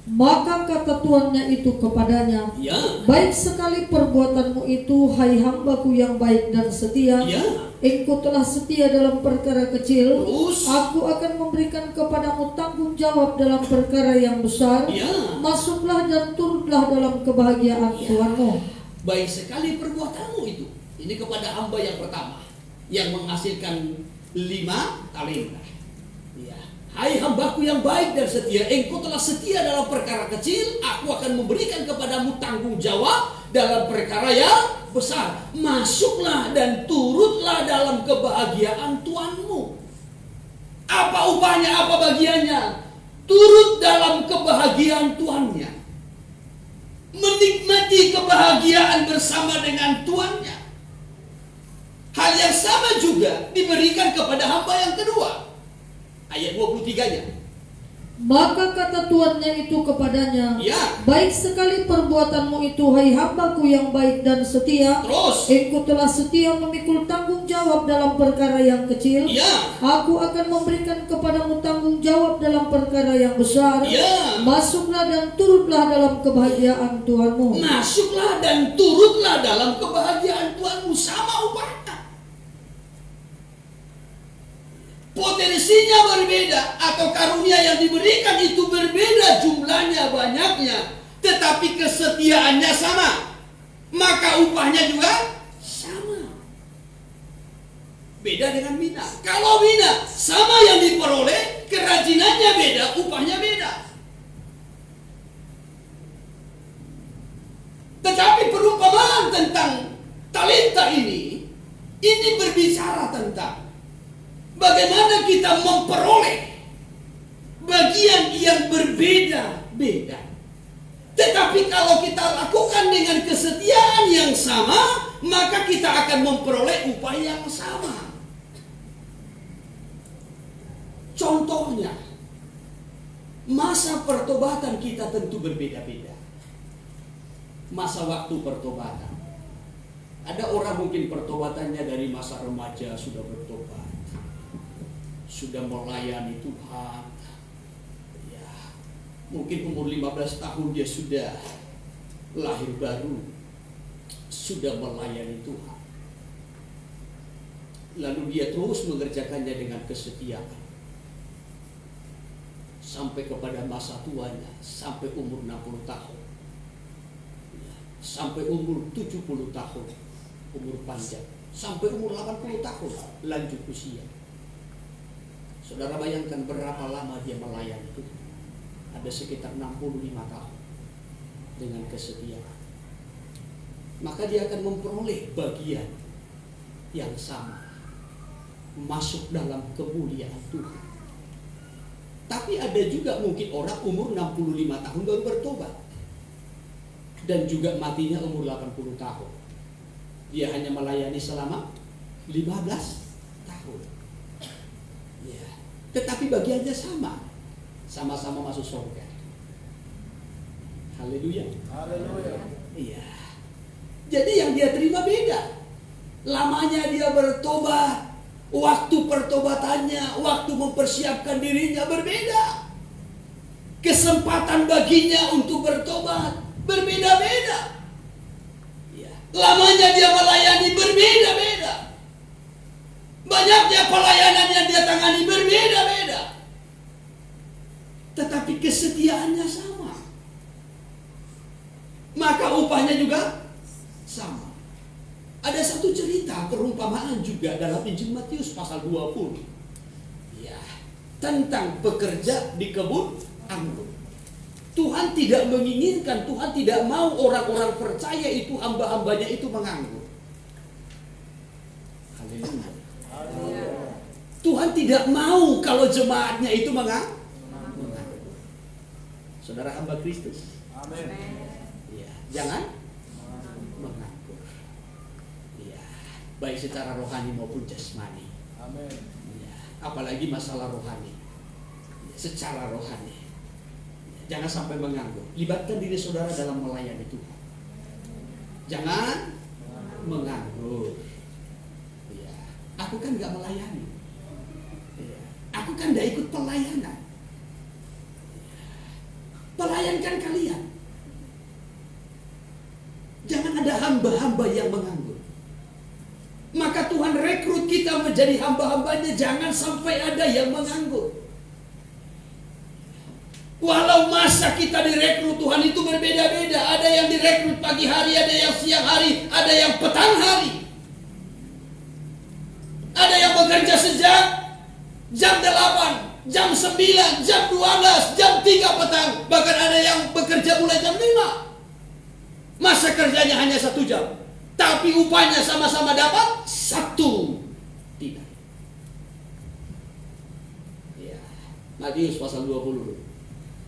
Maka kata tuannya itu kepadanya, Ya. baik sekali perbuatanmu itu, hai hambaku yang baik dan setia. Ya. Engkau telah setia dalam perkara kecil, Terus. aku akan memberikan kepadamu tanggung jawab dalam perkara yang besar. Ya. Masuklah dan turutlah dalam kebahagiaan Ya. Tuhanmu. Baik sekali perbuatanmu itu. Ini kepada hamba yang pertama yang menghasilkan 5 talenta. Ya. Hai hambaku yang baik dan setia, engkau telah setia dalam perkara kecil, aku akan memberikan kepadamu tanggung jawab dalam perkara yang besar. Masuklah dan turutlah dalam kebahagiaan Tuhanmu. Apa upahnya, apa bagiannya? Turut dalam kebahagiaan Tuannya. Menikmati kebahagiaan bersama dengan Tuannya. Hal yang sama juga diberikan kepada hamba yang kedua. Ayat 23-nya. Maka kata tuannya itu kepadanya, Ya. baik sekali perbuatanmu itu, hai hambaku yang baik dan setia. Terus. Engkau telah setia memikul tanggung jawab dalam perkara yang kecil. Ya. Aku akan memberikan kepadamu tanggung jawab dalam perkara yang besar. Ya. Masuklah dan turutlah dalam kebahagiaan Tuhanmu. Masuklah dan turutlah dalam kebahagiaan Tuhanmu. Sama upahnya. Potensinya berbeda atau karunia yang diberikan itu berbeda jumlahnya, banyaknya, tetapi kesetiaannya sama, maka upahnya juga sama. Beda dengan Bina. Kalau Bina sama yang diperoleh, kerajinannya beda, upahnya beda. Tetapi perumpamaan tentang talenta ini berbicara tentang bagaimana kita memperoleh bagian yang berbeda-beda. Tetapi kalau kita lakukan dengan kesetiaan yang sama, maka kita akan memperoleh upah yang sama. Contohnya, masa pertobatan kita tentu berbeda-beda. Masa waktu pertobatan. Ada orang mungkin pertobatannya dari masa remaja sudah bertobat, sudah melayani Tuhan. Ya, mungkin umur 15 tahun dia sudah lahir baru, sudah melayani Tuhan. Lalu dia terus mengerjakannya dengan kesetiaan sampai kepada masa tuanya, sampai umur 60 tahun, ya, sampai umur 70 tahun, umur panjang, sampai umur 80 tahun lanjut usia. Saudara bayangkan berapa lama dia melayani itu. Ada sekitar 65 tahun dengan kesetiaan. Maka dia akan memperoleh bagian yang sama, masuk dalam kemuliaan Tuhan. Tapi ada juga mungkin orang umur 65 tahun baru bertobat, dan juga matinya umur 80 tahun. Dia hanya melayani selama 15 tahun. Ya. Tetapi bagiannya sama, sama-sama masuk surga. Haleluya. Haleluya. Iya. Jadi yang dia terima beda. Lamanya dia bertobat, waktu pertobatannya, waktu mempersiapkan dirinya berbeda. Kesempatan baginya untuk bertobat berbeda-beda. Ya. Lamanya dia melayani berbeda-beda. Banyaknya pelayanan yang dia tangani berbeda-beda. Tetapi kesetiaannya sama. Maka upahnya juga sama. Ada satu cerita perumpamaan juga dalam Injil Matius pasal 20. Ya, tentang pekerja di kebun anggur. Tuhan tidak menginginkan, Tuhan tidak mau orang-orang percaya itu, hamba-hambanya itu menganggur. Haleluya. Tuhan tidak mau kalau jemaatnya itu menganggur. Saudara hamba Kristus. Amin. Ya, jangan menganggur. baik secara rohani maupun jasmani. Amin. Ya, apalagi masalah rohani, secara rohani. Jangan sampai menganggur. Libatkan diri saudara dalam melayani Tuhan. Jangan menganggur. Ya, aku kan nggak melayani. Ya, aku kan nggak ikut pelayanan. Pelayankan kalian. Jangan ada hamba-hamba yang menganggur. Maka Tuhan rekrut kita menjadi hamba-hambanya. Jangan sampai ada yang menganggur. Walau masa kita direkrut Tuhan itu berbeda-beda. Ada yang direkrut pagi hari, ada yang siang hari, ada yang petang hari. Ada yang bekerja sejak jam 8, jam 9, jam 12, jam 3 petang. Bahkan ada yang bekerja mulai jam 5. Masa kerjanya hanya 1 jam, tapi upahnya sama-sama dapat 1 dinar. Ya, Matius pasal 20.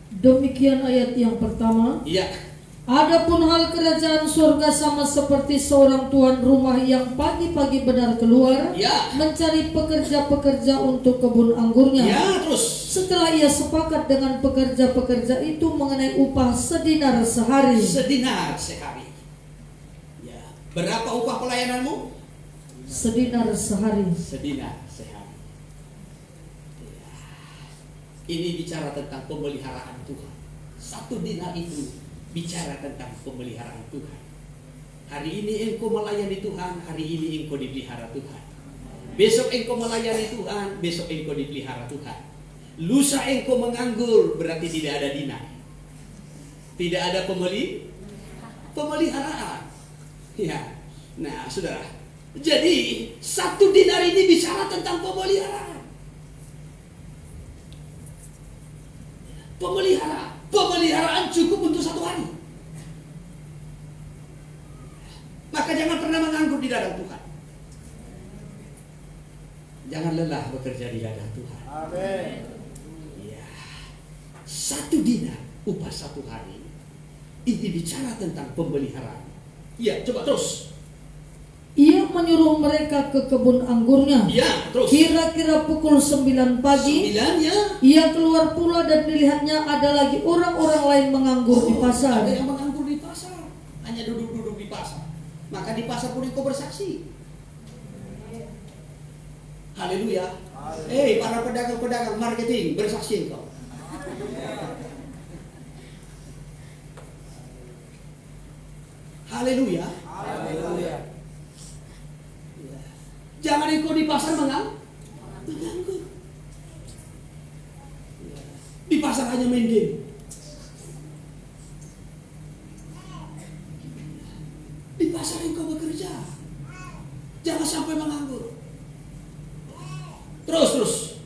Demikian ayat yang pertama. Iya. Adapun hal kerajaan surga sama seperti seorang tuan rumah yang pagi-pagi benar keluar Ya. mencari pekerja-pekerja untuk kebun anggurnya. Ya, terus Setelah ia sepakat dengan pekerja-pekerja itu mengenai upah sedinar sehari. sedinar sehari. Ya, berapa upah pelayananmu? Sedinar sehari. Sedinar sehari. Ya. Ini bicara tentang pemeliharaan Tuhan. 1 dinar itu bicara tentang pemeliharaan Tuhan. Hari ini engkau melayani Tuhan, hari ini engkau dipelihara Tuhan. Besok engkau melayani Tuhan, besok engkau dipelihara Tuhan. Lusa engkau menganggur, berarti tidak ada dinar. Tidak ada pemeliharaan. Ya. Nah, saudara. Jadi 1 dinar ini bicara tentang pemeliharaan. Pemeliharaan cukup untuk 1 hari. Maka jangan pernah menganggur di ladang Tuhan. Jangan lelah bekerja di ladang Tuhan. Amin. Ya. 1 dinar upah 1 hari. Ini bicara tentang pemeliharaan. Ya, coba terus. Ia menyuruh mereka ke kebun anggurnya. Ya, terus. Kira-kira pukul 9 pagi 9 ya. ia keluar pula dan dilihatnya ada lagi orang-orang lain menganggur di pasar. Ada yang menganggur di pasar. Hanya duduk-duduk di pasar. Maka di pasar pun engkau bersaksi. Haleluya. Hei, para pedagang-pedagang marketing, bersaksi engkau. Haleluya. Haleluya. Jangan engkau di pasar menganggur. Di pasar hanya main game. Di pasar engkau bekerja. Jangan sampai menganggur. Terus.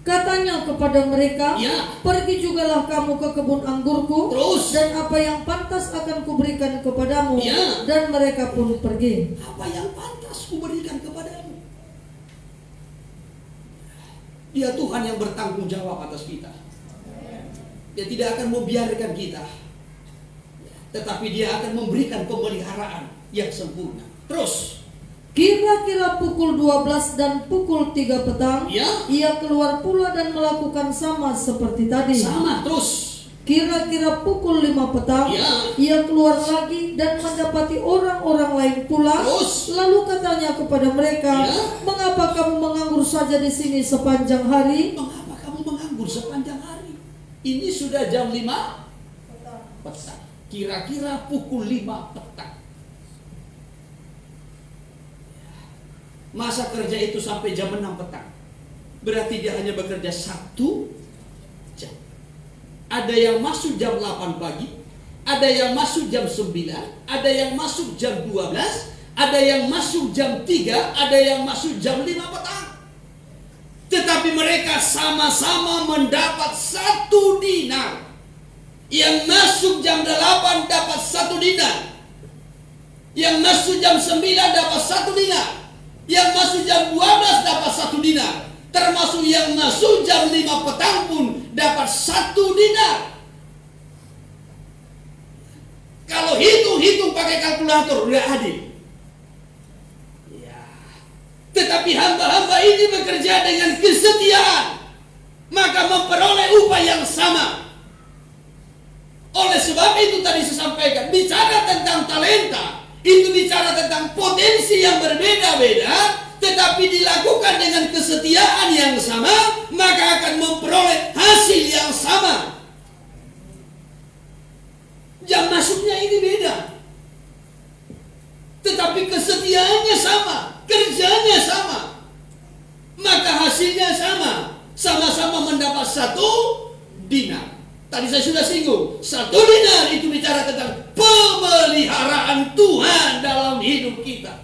Katanya kepada mereka, Ya. pergi jugalah kamu ke kebun anggurku, Terus. dan apa yang pantas akan kuberikan kepadamu. Ya. Dan mereka pun pergi. Apa yang pantas kuberikan kepadamu? Dia Tuhan yang bertanggung jawab atas kita. Dia tidak akan membiarkan kita, tetapi dia akan memberikan pemeliharaan yang sempurna. Terus. Kira-kira pukul 12 dan pukul 3 petang, Ya. ia keluar pula dan melakukan sama seperti tadi. Sama terus. Kira-kira pukul 5 petang, Ya. ia keluar lagi dan mendapati orang-orang lain pula. Terus. Lalu katanya kepada mereka, Ya. mengapa kamu menganggur saja di sini sepanjang hari? Mengapa kamu menganggur sepanjang hari? Ini sudah jam 5 petang. Kira-kira pukul 5 petang. Masa kerja itu sampai jam 6 petang. Berarti dia hanya bekerja 1 jam. Ada yang masuk jam 8 pagi, ada yang masuk jam 9, ada yang masuk jam 12, ada yang masuk jam 3, ada yang masuk jam 5 petang. Tetapi mereka sama-sama mendapat 1 dinar. Yang masuk jam 8 dapat 1 dinar. Yang masuk jam 9 dapat 1 dinar. Yang masuk jam 12 dapat 1 dinar. Termasuk yang masuk jam 5 petang pun dapat 1 dinar. Kalau hitung-hitung pakai kalkulator, udah adil. Tetapi hamba-hamba ini bekerja dengan kesetiaan, maka memperoleh upah yang sama. Oleh sebab itu tadi saya sampaikan, bicara tentang talenta, itu bicara tentang potensi yang berbeda-beda, tetapi dilakukan dengan kesetiaan yang sama, maka akan memperoleh hasil yang sama. Jam masuknya ini beda, tetapi kesetiaannya sama, kerjanya sama, maka hasilnya sama. Sama-sama mendapat 1 dinar. Tadi saya sudah singgung, 1 dinar itu bicara tentang pemeliharaan Tuhan dalam hidup kita.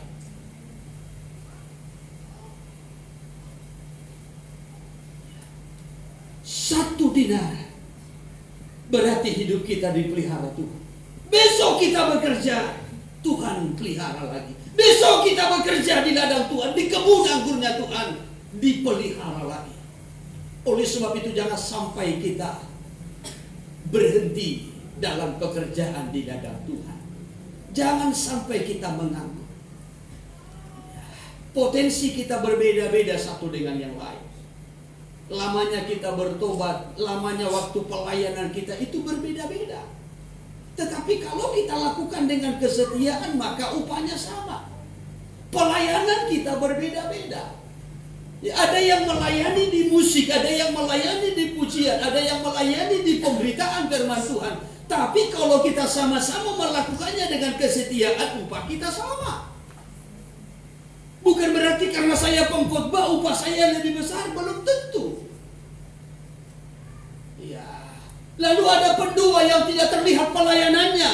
Satu dinar berarti hidup kita dipelihara Tuhan. Besok kita bekerja, Tuhan pelihara lagi. Besok kita bekerja di ladang Tuhan, di kebun anggurnya Tuhan, dipelihara lagi. Oleh sebab itu jangan sampai kita berhenti dalam pekerjaan di ladang Tuhan. Jangan sampai kita menganggur. Potensi kita berbeda-beda satu dengan yang lain. Lamanya kita bertobat, lamanya waktu pelayanan kita itu berbeda-beda. Tetapi kalau kita lakukan dengan kesetiaan, maka upahnya sama. Pelayanan kita berbeda-beda. Ya, ada yang melayani di musik, ada yang melayani di pujian, ada yang melayani di pemberitaan firman Tuhan. Tapi kalau kita sama-sama melakukannya dengan kesetiaan, upah kita sama. Bukan berarti karena saya pengkhotbah upah saya lebih besar, belum tentu. Ya. Lalu ada pendua yang tidak terlihat pelayanannya,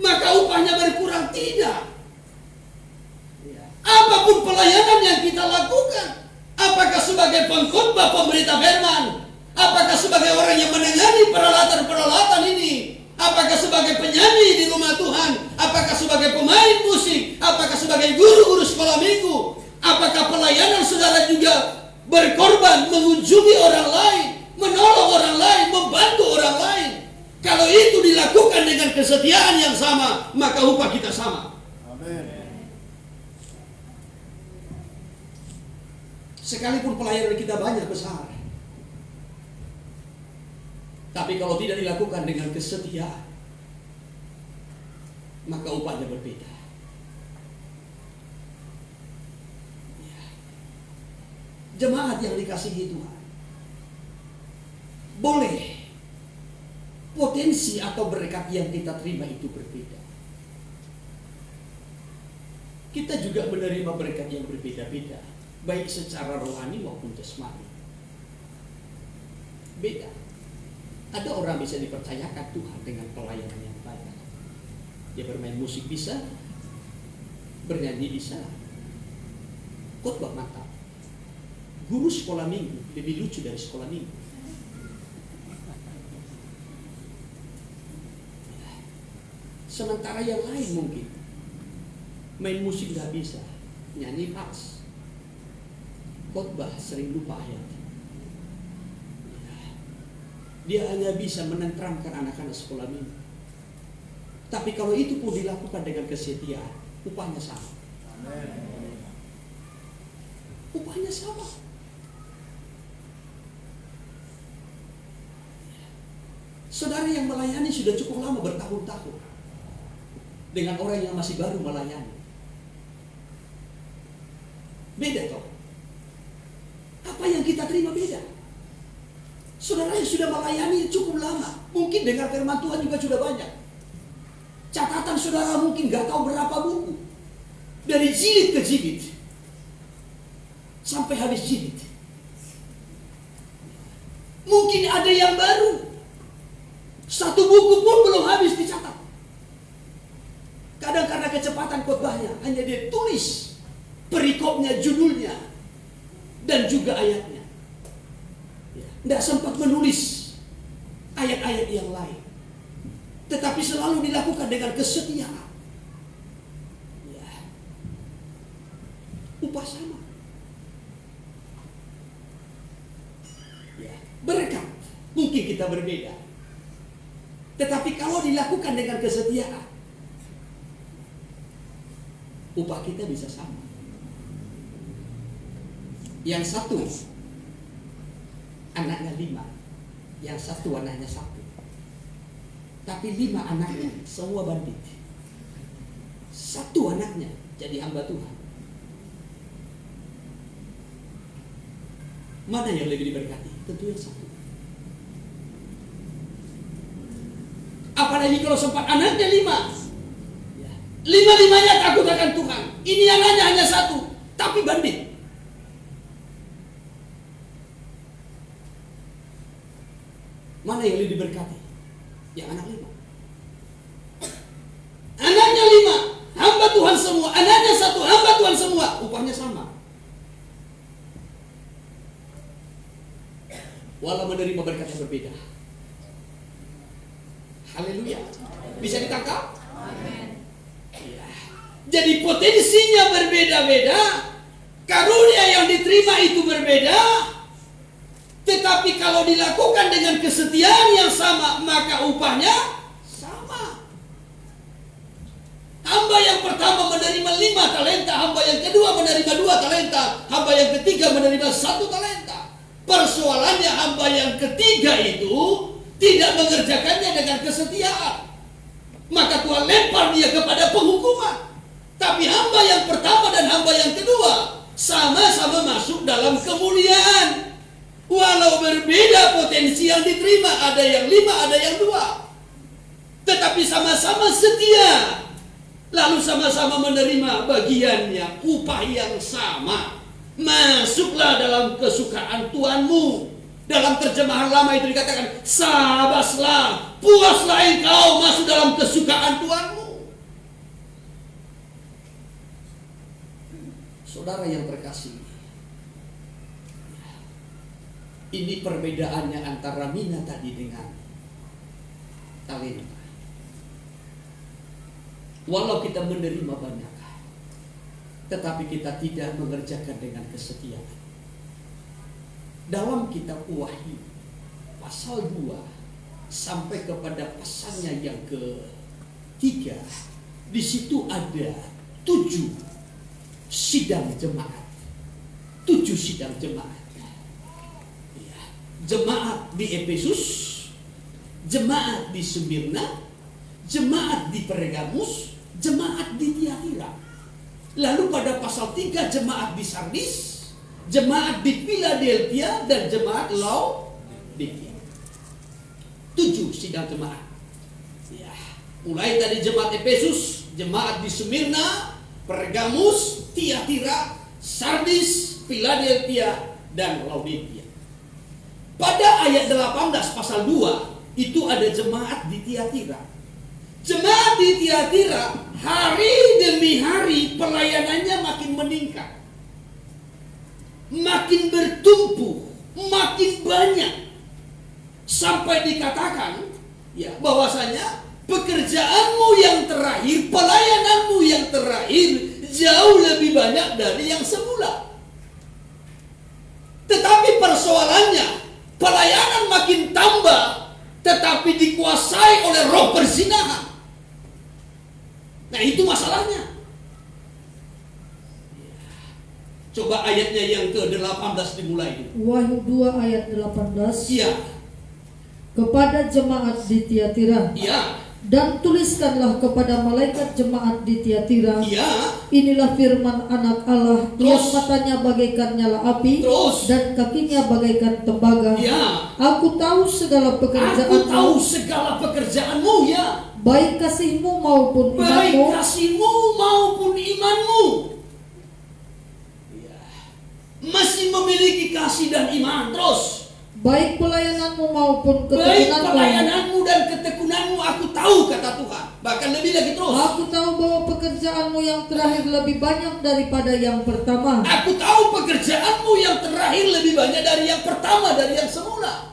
maka upahnya berkurang, tidak. Ya. Apapun pelayanan yang kita lakukan, apakah sebagai pengkhotbah pemberita firman, apakah sebagai orang yang menangani peralatan-peralatan ini, apakah sebagai penyanyi di rumah Tuhan, apakah sebagai pemain musik, apakah sebagai guru-guru sekolah minggu, apakah pelayanan saudara juga berkorban mengunjungi orang lain, menolong orang lain, membantu orang lain. Kalau itu dilakukan dengan kesetiaan yang sama, maka upah kita sama. Amin. Sekalipun pelayanan kita banyak besar, tapi kalau tidak dilakukan dengan kesetiaan, maka upahnya berbeda. Ya. Jemaat yang dikasihi Tuhan, boleh potensi atau berkat yang kita terima itu berbeda. Kita juga menerima berkat yang berbeda-beda, baik secara rohani maupun jasmani. Beda. Ada orang bisa dipercayakan Tuhan dengan pelayanan yang banyak. Dia bermain musik bisa, bernyanyi bisa, khotbah mantap. Guru sekolah minggu lebih lucu dari sekolah minggu. Sementara yang lain mungkin main musik nggak bisa, nyanyi pas, khotbah sering lupa ayat. Dia hanya bisa menenteramkan anak-anak sekolah minggu. Tapi kalau itu pun dilakukan dengan kesetiaan, upahnya sama. Upahnya sama. Saudara yang melayani sudah cukup lama, bertahun-tahun, dengan orang yang masih baru melayani. Beda toh. Apa yang kita terima beda. Saudara yang sudah melayani cukup lama, mungkin dengar firman Tuhan juga sudah banyak. Catatan saudara mungkin gak tahu berapa buku. Dari jilid ke jilid, sampai habis jilid. Mungkin ada yang baru, satu buku pun belum habis dicatat. Kadang karena kecepatan khotbahnya, hanya dia tulis perikopnya, judulnya, dan juga ayatnya. Tidak sempat menulis ayat-ayat yang lain. Tetapi selalu dilakukan dengan kesetiaan. Ya. Upah sama. Ya. Berkat mungkin kita berbeda. Tetapi kalau dilakukan dengan kesetiaan, upah kita bisa sama. Yang satu anaknya 5, yang satu anaknya 1. Tapi 5 anaknya semua bandit. 1 anaknya jadi hamba Tuhan. Mana yang lebih diberkati? Tentu yang 1. Apalagi kalau sempat anaknya 5. Ya. 5-5-nya takut akan Tuhan. Ini anaknya hanya 1, tapi bandit. Mana yang lebih diberkati? Yang anak 5. Anaknya 5, hamba Tuhan semua. Anaknya 1, hamba Tuhan semua. Upahnya sama. Walau menerima berkat yang berbeda. Haleluya. Bisa ditangkap? Ya. Jadi potensinya berbeda-beda. Karunia yang diterima itu berbeda. Tetapi kalau dilakukan dengan kesetiaan yang sama, maka upahnya sama. Hamba yang pertama menerima 5 talenta, hamba yang kedua menerima 2 talenta, hamba yang ketiga menerima 1 talenta. Persoalannya hamba yang ketiga itu tidak mengerjakannya dengan kesetiaan. Maka Tuhan lempar dia kepada penghukuman. Tapi hamba yang pertama dan hamba yang kedua sama-sama masuk dalam kemuliaan. Walau berbeda potensi yang diterima, ada yang 5, ada yang 2. Tetapi sama-sama setia. Lalu sama-sama menerima bagiannya, upah yang sama. Masuklah dalam kesukaan Tuhanmu. Dalam terjemahan lama itu dikatakan, sabaslah, puaslah engkau masuk dalam kesukaan Tuhanmu. Saudara yang terkasih, ini perbedaannya antara mina tadi dengan talenta. Walau kita menerima banyak, tetapi kita tidak mengerjakan dengan kesetiaan. Dalam kitab Wahyu pasal 2 sampai kepada pasalnya yang ke-3, di situ ada 7 sidang jemaat. 7 sidang jemaat. Ya. Jemaat di Efesus, jemaat di Smyrna, jemaat di Pergamus, jemaat di Tiatira. Lalu pada pasal 3 jemaat di Sardis, jemaat di Philadelphia, dan jemaat Laodikia. 7 sidang jemaat. Ya, mulai dari jemaat Efesus, jemaat di Smyrna, Pergamus, Tiatira, Sardis, Philadelphia, dan Laodikia. Pada ayat 18 pasal 2 itu ada jemaat di Tiatira. Jemaat di Tiatira hari demi hari pelayanannya makin meningkat, makin bertumpu, makin banyak, sampai dikatakan ya bahwasanya pekerjaanmu yang terakhir, pelayananmu yang terakhir jauh lebih banyak dari yang semula. Tetapi persoalannya, pelayanan makin tambah, tetapi dikuasai oleh roh perzinahan. Nah, itu masalahnya. Coba ayatnya yang ke-18 dimulai. Wahyu 2 ayat 18. Iya. Kepada jemaat di Tiatira. Iya. Dan tuliskanlah kepada malaikat jemaat di Tiatira. Iya. Inilah firman Anak Allah, yang matanya bagaikan nyala api, dan kakinya bagaikan tembaga. Iya. Aku tahu segala pekerjaanmu. Aku tahu segala pekerjaanmu, ya. Baik kasihmu maupun Baik imanmu. kasihmu maupun imanmu. Ya. Masih memiliki kasih dan iman terus. Baik pelayananmu maupun Baik ketekunanmu. pelayananmu dan ketekunanmu aku tahu, kata Tuhan. Bahkan lebih lagi terus. Aku tahu bahwa pekerjaanmu yang terakhir lebih banyak daripada yang pertama. Aku tahu pekerjaanmu yang terakhir lebih banyak dari yang pertama, dari yang semula.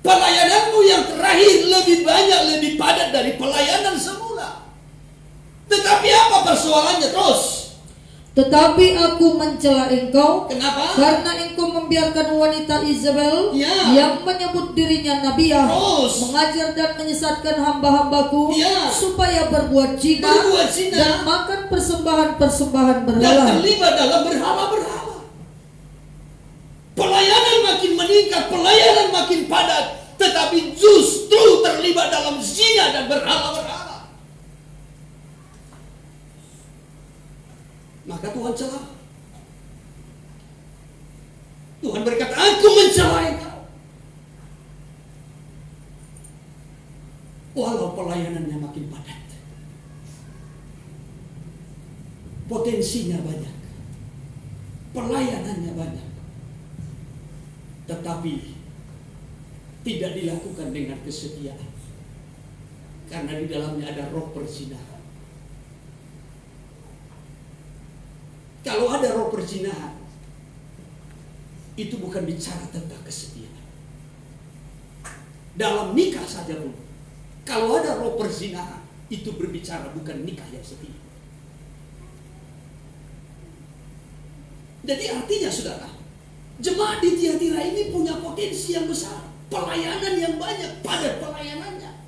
Pelayananmu yang terakhir lebih banyak, lebih padat dari pelayanan semula. Tetapi apa persoalannya terus? Tetapi aku mencela engkau. Kenapa? Karena engkau membiarkan wanita Izabel, Ya. yang menyebut dirinya nabiah, Terus. mengajar dan menyesatkan hamba-hambaku, Ya. supaya berbuat zina Berbuat zina. dan makan persembahan-persembahan Dan berhala. terlibat dalam berhala-berhala. meningkat, pelayanan makin padat, tetapi justru terlibat dalam zina dan berhala-berhala. Maka Tuhan celah. Tuhan berkata, aku mencela engkau. Walau pelayanannya makin padat, potensinya banyak, pelayanannya banyak, tetapi tidak dilakukan dengan kesetiaan, karena di dalamnya ada roh perzinahan. Kalau ada roh perzinahan, itu bukan bicara tentang kesetiaan. Dalam nikah saja pun, kalau ada roh perzinahan, itu berbicara bukan nikah yang setia. Jadi artinya saudara, jemaat di Tiatira ini punya potensi yang besar, pelayanan yang banyak, padat pelayanannya,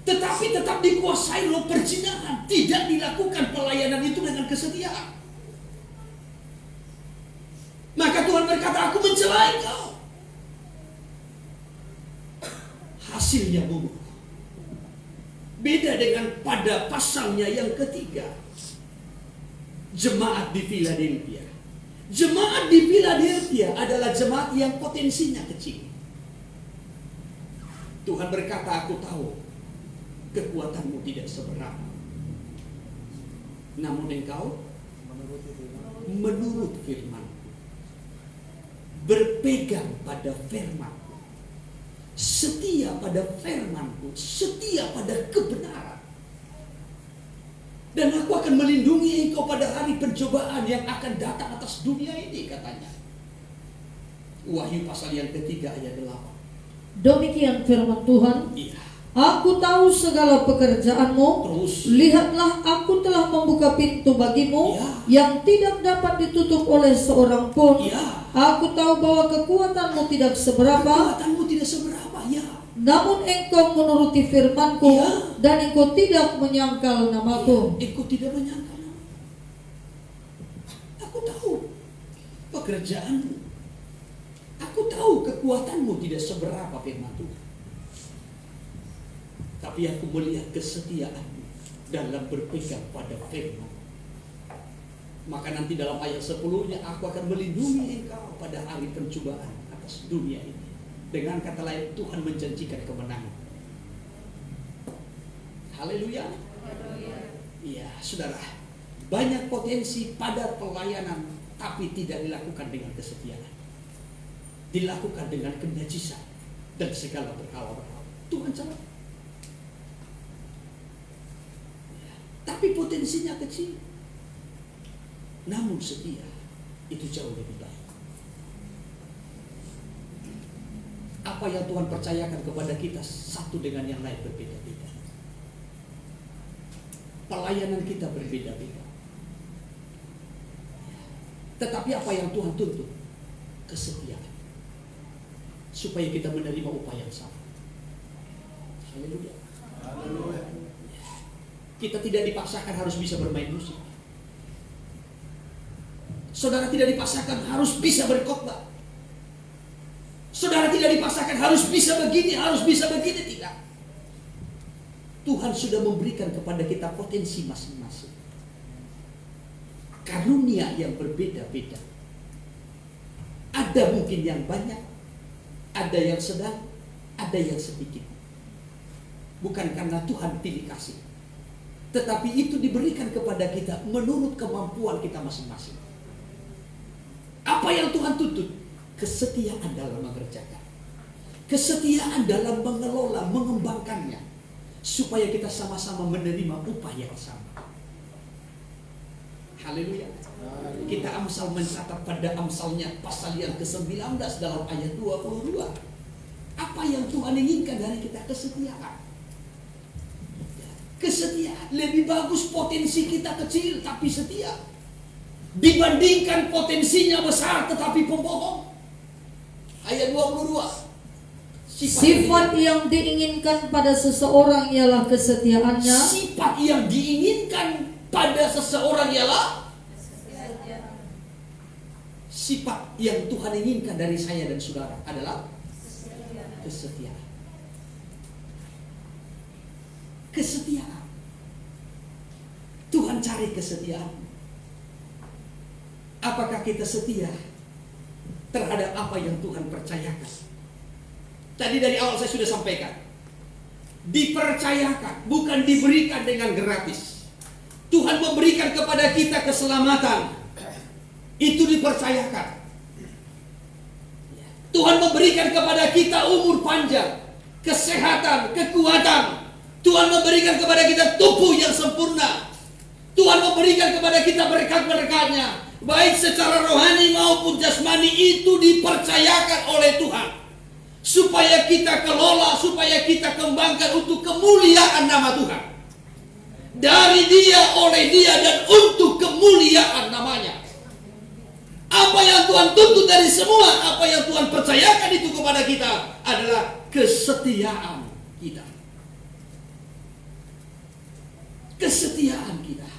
tetapi tetap dikuasai roh perzinahan, tidak dilakukan pelayanan itu dengan kesetiaan. Maka Tuhan berkata, aku mencela engkau. Hasilnya buruk. Beda dengan pada pasalnya yang ketiga, jemaat di Philadelphia. Jemaat di Philadelphia adalah jemaat yang potensinya kecil. Tuhan berkata, aku tahu kekuatanmu tidak seberapa, namun engkau menurut firman, berpegang pada firman-Ku, setia pada firman-Ku, setia pada kebenaran. Dan aku akan melindungi engkau pada hari pencobaan yang akan datang atas dunia ini, katanya. Wahyu pasal yang ketiga ayat 8. Demikian firman Tuhan. Iya. Aku tahu segala pekerjaanmu. Terus. Lihatlah, aku telah membuka pintu bagimu Ya. yang tidak dapat ditutup oleh seorang pun. Ya. Aku tahu bahwa kekuatanmu tidak seberapa, Kekuatanmu tidak seberapa, ya. namun engkau menuruti firman-Ku, Ya. dan engkau tidak menyangkal namaku. Engkau tidak menyangkal. Aku tahu pekerjaanmu. Aku tahu kekuatanmu tidak seberapa, firman Tuhan. Tapi aku melihat kesetiaanmu dalam berpegang pada firman. Maka nanti dalam ayat 10-nya, aku akan melindungi engkau pada hari pencobaan atas dunia ini. Dengan kata lain, Tuhan menjanjikan kemenangan. Haleluya. Iya, saudara. Banyak potensi pada pelayanan, tapi tidak dilakukan dengan kesetiaan. Dilakukan dengan kenajisan dan segala berhala-berhala. Tuhan celah. Tapi potensinya kecil, namun setia, itu jauh lebih baik. Apa yang Tuhan percayakan kepada kita satu dengan yang lain berbeda-beda. Pelayanan kita berbeda-beda. Tetapi apa yang Tuhan tuntut? Kesetiaan. Supaya kita menerima upah yang sama. Haleluya. Haleluya. Kita tidak dipaksakan harus bisa bermain musik. Saudara tidak dipaksakan harus bisa berkhotbah. Saudara tidak dipaksakan harus bisa begini, harus bisa begini, tidak. Tuhan sudah memberikan kepada kita potensi masing-masing. Karunia yang berbeda-beda. Ada mungkin yang banyak, ada yang sedang, ada yang sedikit. Bukan karena Tuhan pilih kasih, tetapi itu diberikan kepada kita menurut kemampuan kita masing-masing. Apa yang Tuhan tuntut? Kesetiaan dalam mengerjakan, kesetiaan dalam mengelola, mengembangkannya, supaya kita sama-sama menerima upah yang sama. Haleluya. Kita Amsal mencatat pada Amsalnya pasal yang ke-19 dalam ayat 22. Apa yang Tuhan inginkan dari kita? Kesetiaan. Kesetiaan. Lebih bagus potensi kita kecil tapi setia, dibandingkan potensinya besar tetapi pembohong. Ayat 22. Sifat yang diinginkan pada seseorang ialah kesetiaannya. Sifat yang diinginkan pada seseorang ialah sifat yang Tuhan inginkan dari saya dan saudara adalah kesetiaan. Kesetiaan. Tuhan cari kesetiaan. Apakah kita setia terhadap apa yang Tuhan percayakan? Tadi dari awal saya sudah sampaikan, dipercayakan, bukan diberikan dengan gratis. Tuhan memberikan kepada kita keselamatan, itu dipercayakan. Tuhan memberikan kepada kita umur panjang, kesehatan, kekuatan. Tuhan memberikan kepada kita tubuh yang sempurna. Tuhan memberikan kepada kita berkat-berkatnya, baik secara rohani maupun jasmani, itu dipercayakan oleh Tuhan. Supaya kita kelola, supaya kita kembangkan untuk kemuliaan nama Tuhan. Dari Dia, oleh Dia, dan untuk kemuliaan namanya. Apa yang Tuhan tuntut dari semua, apa yang Tuhan percayakan itu kepada kita adalah kesetiaan kita. Kesetiaan kita.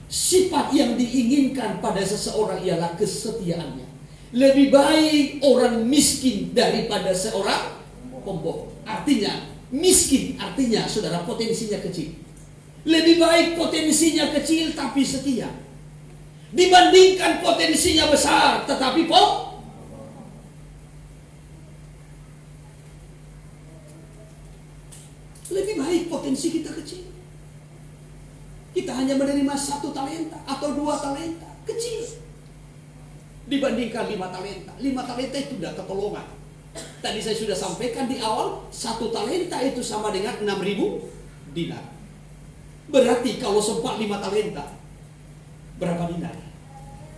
Sifat yang diinginkan pada seseorang ialah kesetiaannya. Lebih baik orang miskin daripada seorang pembohong. Artinya, miskin artinya saudara potensinya kecil. Lebih baik potensinya kecil tapi setia, dibandingkan potensinya besar tetapi lebih baik potensi kita kecil. Kita hanya menerima 1 talenta atau 2 talenta, kecil, dibandingkan 5 talenta. 5 talenta itu sudah ketolongan. Tadi saya sudah sampaikan di awal, 1 talenta itu sama dengan 6.000 dinar. Berarti kalau sempat 5 talenta, berapa dinar?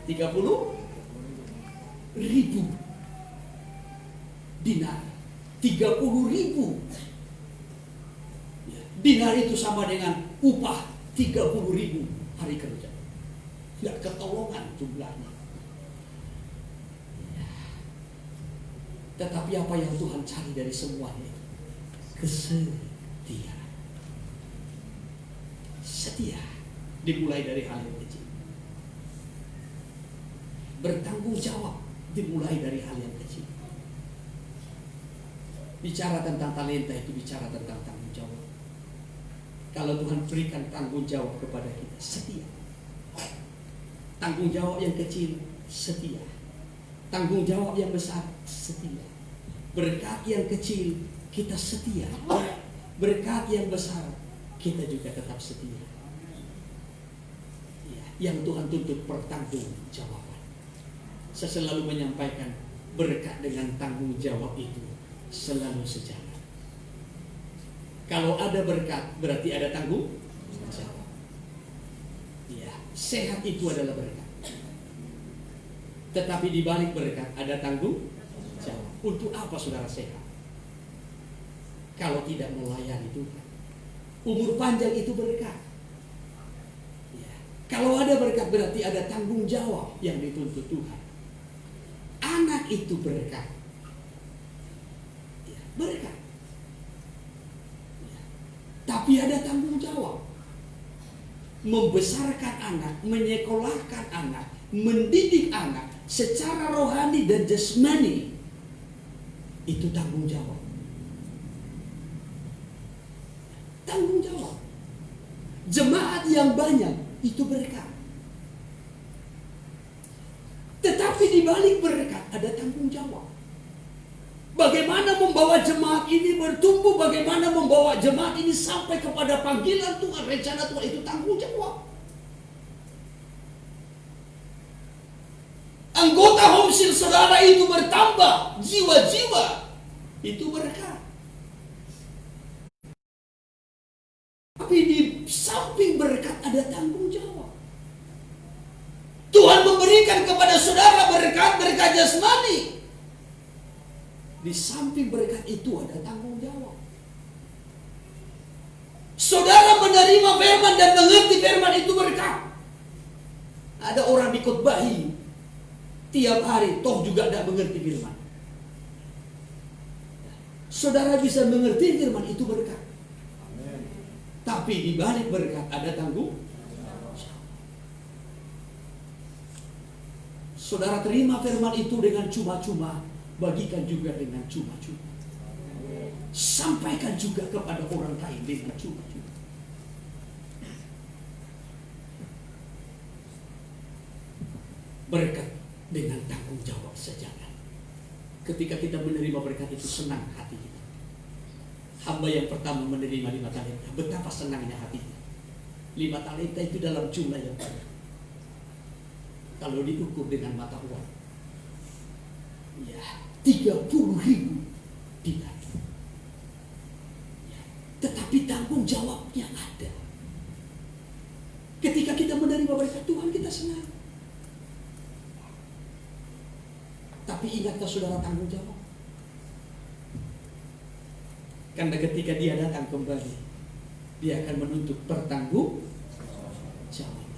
30.000 dinar. 30.000 dinar itu sama dengan upah 30.000 hari kerja. Tidak ketolongan jumlahnya. Tetapi apa yang Tuhan cari dari semuanya itu? Kesetiaan. Setia dimulai dari hal yang kecil. Bertanggung jawab dimulai dari hal yang kecil. Bicara tentang talenta itu bicara tentang tanggung jawab. Kalau Tuhan berikan tanggung jawab kepada kita, setia. Tanggung jawab yang kecil, setia. Tanggung jawab yang besar, setia. Berkat yang kecil, kita setia. Berkat yang besar, kita juga tetap setia. Yang Tuhan tuntut pertanggung jawaban. Saya selalu menyampaikan, berkat dengan tanggung jawab itu selalu sejalan. Kalau ada berkat, berarti ada tanggung jawab. Ya, sehat itu adalah berkat. Tetapi di balik berkat ada tanggung jawab. Untuk apa saudara sehat? Kalau tidak melayani Tuhan. Umur panjang itu berkat. Ya. Kalau ada berkat berarti ada tanggung jawab yang dituntut Tuhan. Anak itu berkat. Ya, berkat. Tapi ada tanggung jawab. Membesarkan anak, menyekolahkan anak, mendidik anak secara rohani dan jasmani, itu tanggung jawab. Tanggung jawab. Jemaat yang banyak itu berkat. Tetapi di balik berkat ada tanggung jawab. Bagaimana membawa jemaat ini bertumbuh, bagaimana membawa jemaat ini sampai kepada panggilan Tuhan, rencana Tuhan, itu tanggung jawab. Anggota Homsil saudara itu bertambah, jiwa-jiwa itu berkat. Tapi di samping berkat ada tanggung jawab. Tuhan memberikan kepada saudara berkat jasmani. Di samping berkat itu ada tanggung jawab. Saudara menerima firman dan mengerti firman itu berkat. Ada orang dikotbahi tiap hari, toh juga tidak mengerti firman. Saudara bisa mengerti firman itu berkat. Tapi di balik berkat ada tanggung jawab. Saudara terima firman itu dengan cuma-cuma, bagikan juga dengan cuma-cuma. Sampaikan juga kepada orang lain dengan cuma-cuma. Berkat dengan tanggung jawab sejalan. Ketika kita menerima berkat itu, senang hati kita. Hamba yang pertama menerima 5 talenta, betapa senangnya hatinya. 5 talenta itu dalam jumlah yang banyak. Kalau diukur dengan mata uang, ya 30.000 dinar. Ya, tetapi tanggung jawabnya ada. Ketika kita menerima berkat Tuhan, kita senang. Tapi ingatkah saudara tanggung jawab? Karena ketika dia datang kembali, dia akan menuntut pertanggung jawaban.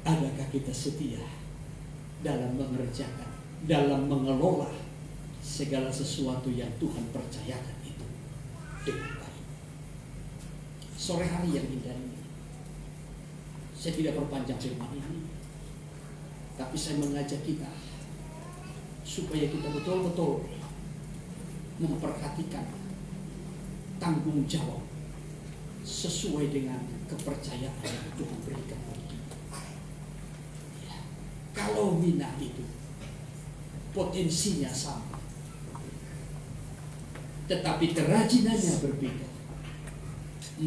Adakah kita setia dalam mengerjakan, dalam mengelola segala sesuatu yang Tuhan percayakan itu dengan baik? Sore hari yang indah ini, saya tidak perpanjang firman ini, tapi saya mengajak kita supaya kita betul-betul memperhatikan tanggung jawab sesuai dengan kepercayaan yang Tuhan berikan bagi kita. Ya, kalau mina itu potensinya sama, tetapi kerajinannya berbeda,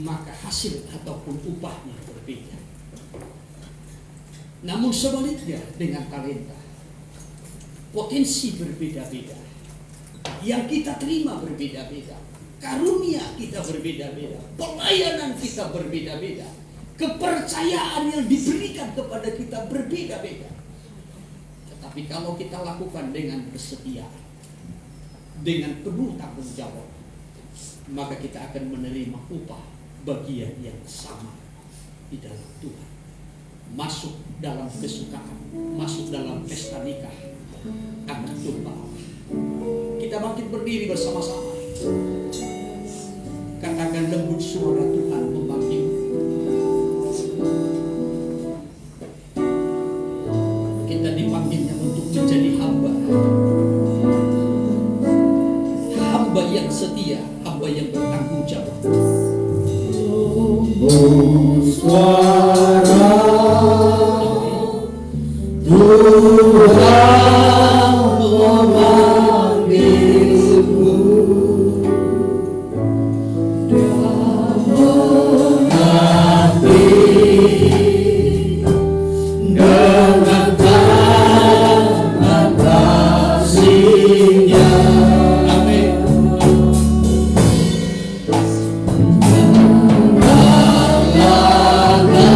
maka hasil ataupun upahnya berbeda. Namun sebaliknya dengan talenta, potensi berbeda-beda, yang kita terima berbeda-beda, karunia kita berbeda-beda, pelayanan kita berbeda-beda, kepercayaan yang diberikan kepada kita berbeda-beda. Tetapi kalau kita lakukan dengan kesetiaan, dengan penuh tanggung jawab, maka kita akan menerima upah bagian yang sama di dalam Tuhan. Masuk dalam kesukaan, masuk dalam pesta nikah anak domba Allah. Kita bangkit berdiri bersama-sama. Katakan lembut suara Tuhan memanggil. Kita dipanggilnya untuk menjadi hamba. Hamba yang setia, hamba yang bertanggung jawab. Suara Tuhan memanggilmu dan menanti dengan tangan kasih-Nya. Amin. Janganlah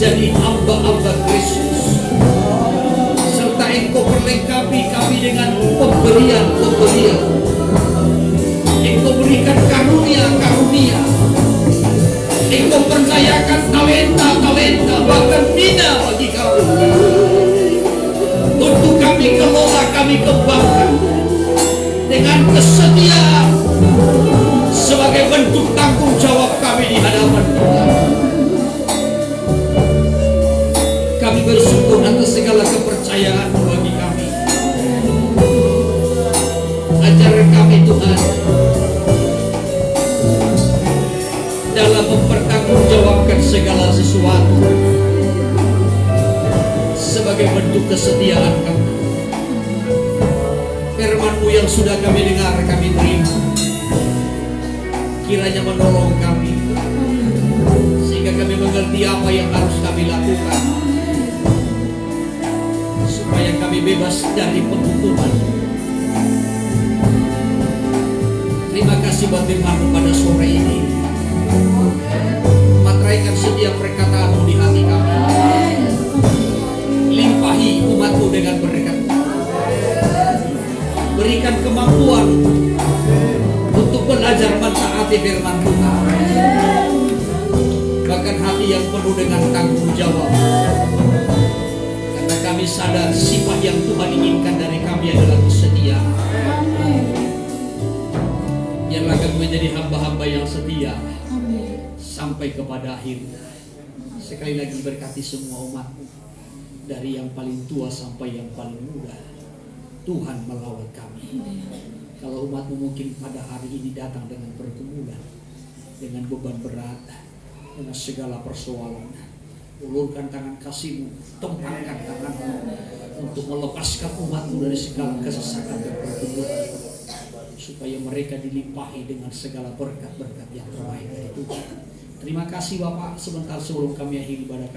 menjadi hamba-hamba Kristus, serta Engkau perlengkapi kami dengan pemberian-pemberian. Engkau berikan karunia-karunia. Engkau percayakan talenta-talenta, bahkan bina bagi kami, untuk kami kelola, kami kembangkan dengan kesetiaan sebagai bentuk tanggung jawab kami di hadapan Tuhan. Kami bersyukur atas segala kepercayaan bagi kami. Ajar kami Tuhan dalam mempertanggungjawabkan segala sesuatu sebagai bentuk kesetiaan kami. Firman-Mu yang sudah kami dengar, kami terima. Kiranya menolong kami sehingga kami mengerti apa yang harus kami lakukan, supaya kami bebas dari penghukuman. Terima kasih buat firman-Mu pada sore ini. Materaikan setiap perkataan-Mu di hati kami. Limpahi umat-Mu dengan berkat. Berikan kemampuan untuk belajar mentaati firman Tuhan. Bahkan hati yang penuh dengan tanggung jawab. Karena kami sadar sifat yang Tuhan inginkan dari kami adalah kesetiaan. Biarlah kami menjadi hamba-hamba yang setia sampai kepada akhir. Sekali lagi berkati semua umat-Mu, dari yang paling tua sampai yang paling muda. Tuhan melawat kami. Kalau umat-Mu mungkin pada hari ini datang dengan pergumulan, dengan beban berat, dengan segala persoalan, ulurkan tangan kasih-Mu, tempatkan tangan-Mu untuk melepaskan umat-Mu dari segala kesesakan dan pergumulan, supaya mereka dilimpahi dengan segala berkat-berkat yang terbaik dari Tuhan. Terima kasih Bapak. Sebentar sebelum kami akhiri ibadah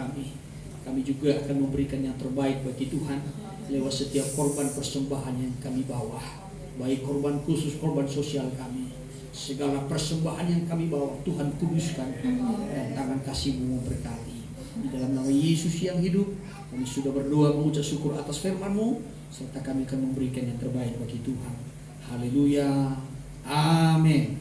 kami juga akan memberikan yang terbaik bagi Tuhan lewat setiap korban persembahan yang kami bawa, baik korban khusus, korban sosial kami. Segala persembahan yang kami bawa Tuhan kuduskan, dan tangan kasih-Mu memberkati. Di dalam nama Yesus yang hidup, kami sudah berdoa mengucap syukur atas firman-Mu, serta kami akan memberikan yang terbaik bagi Tuhan. Haleluya. Amin.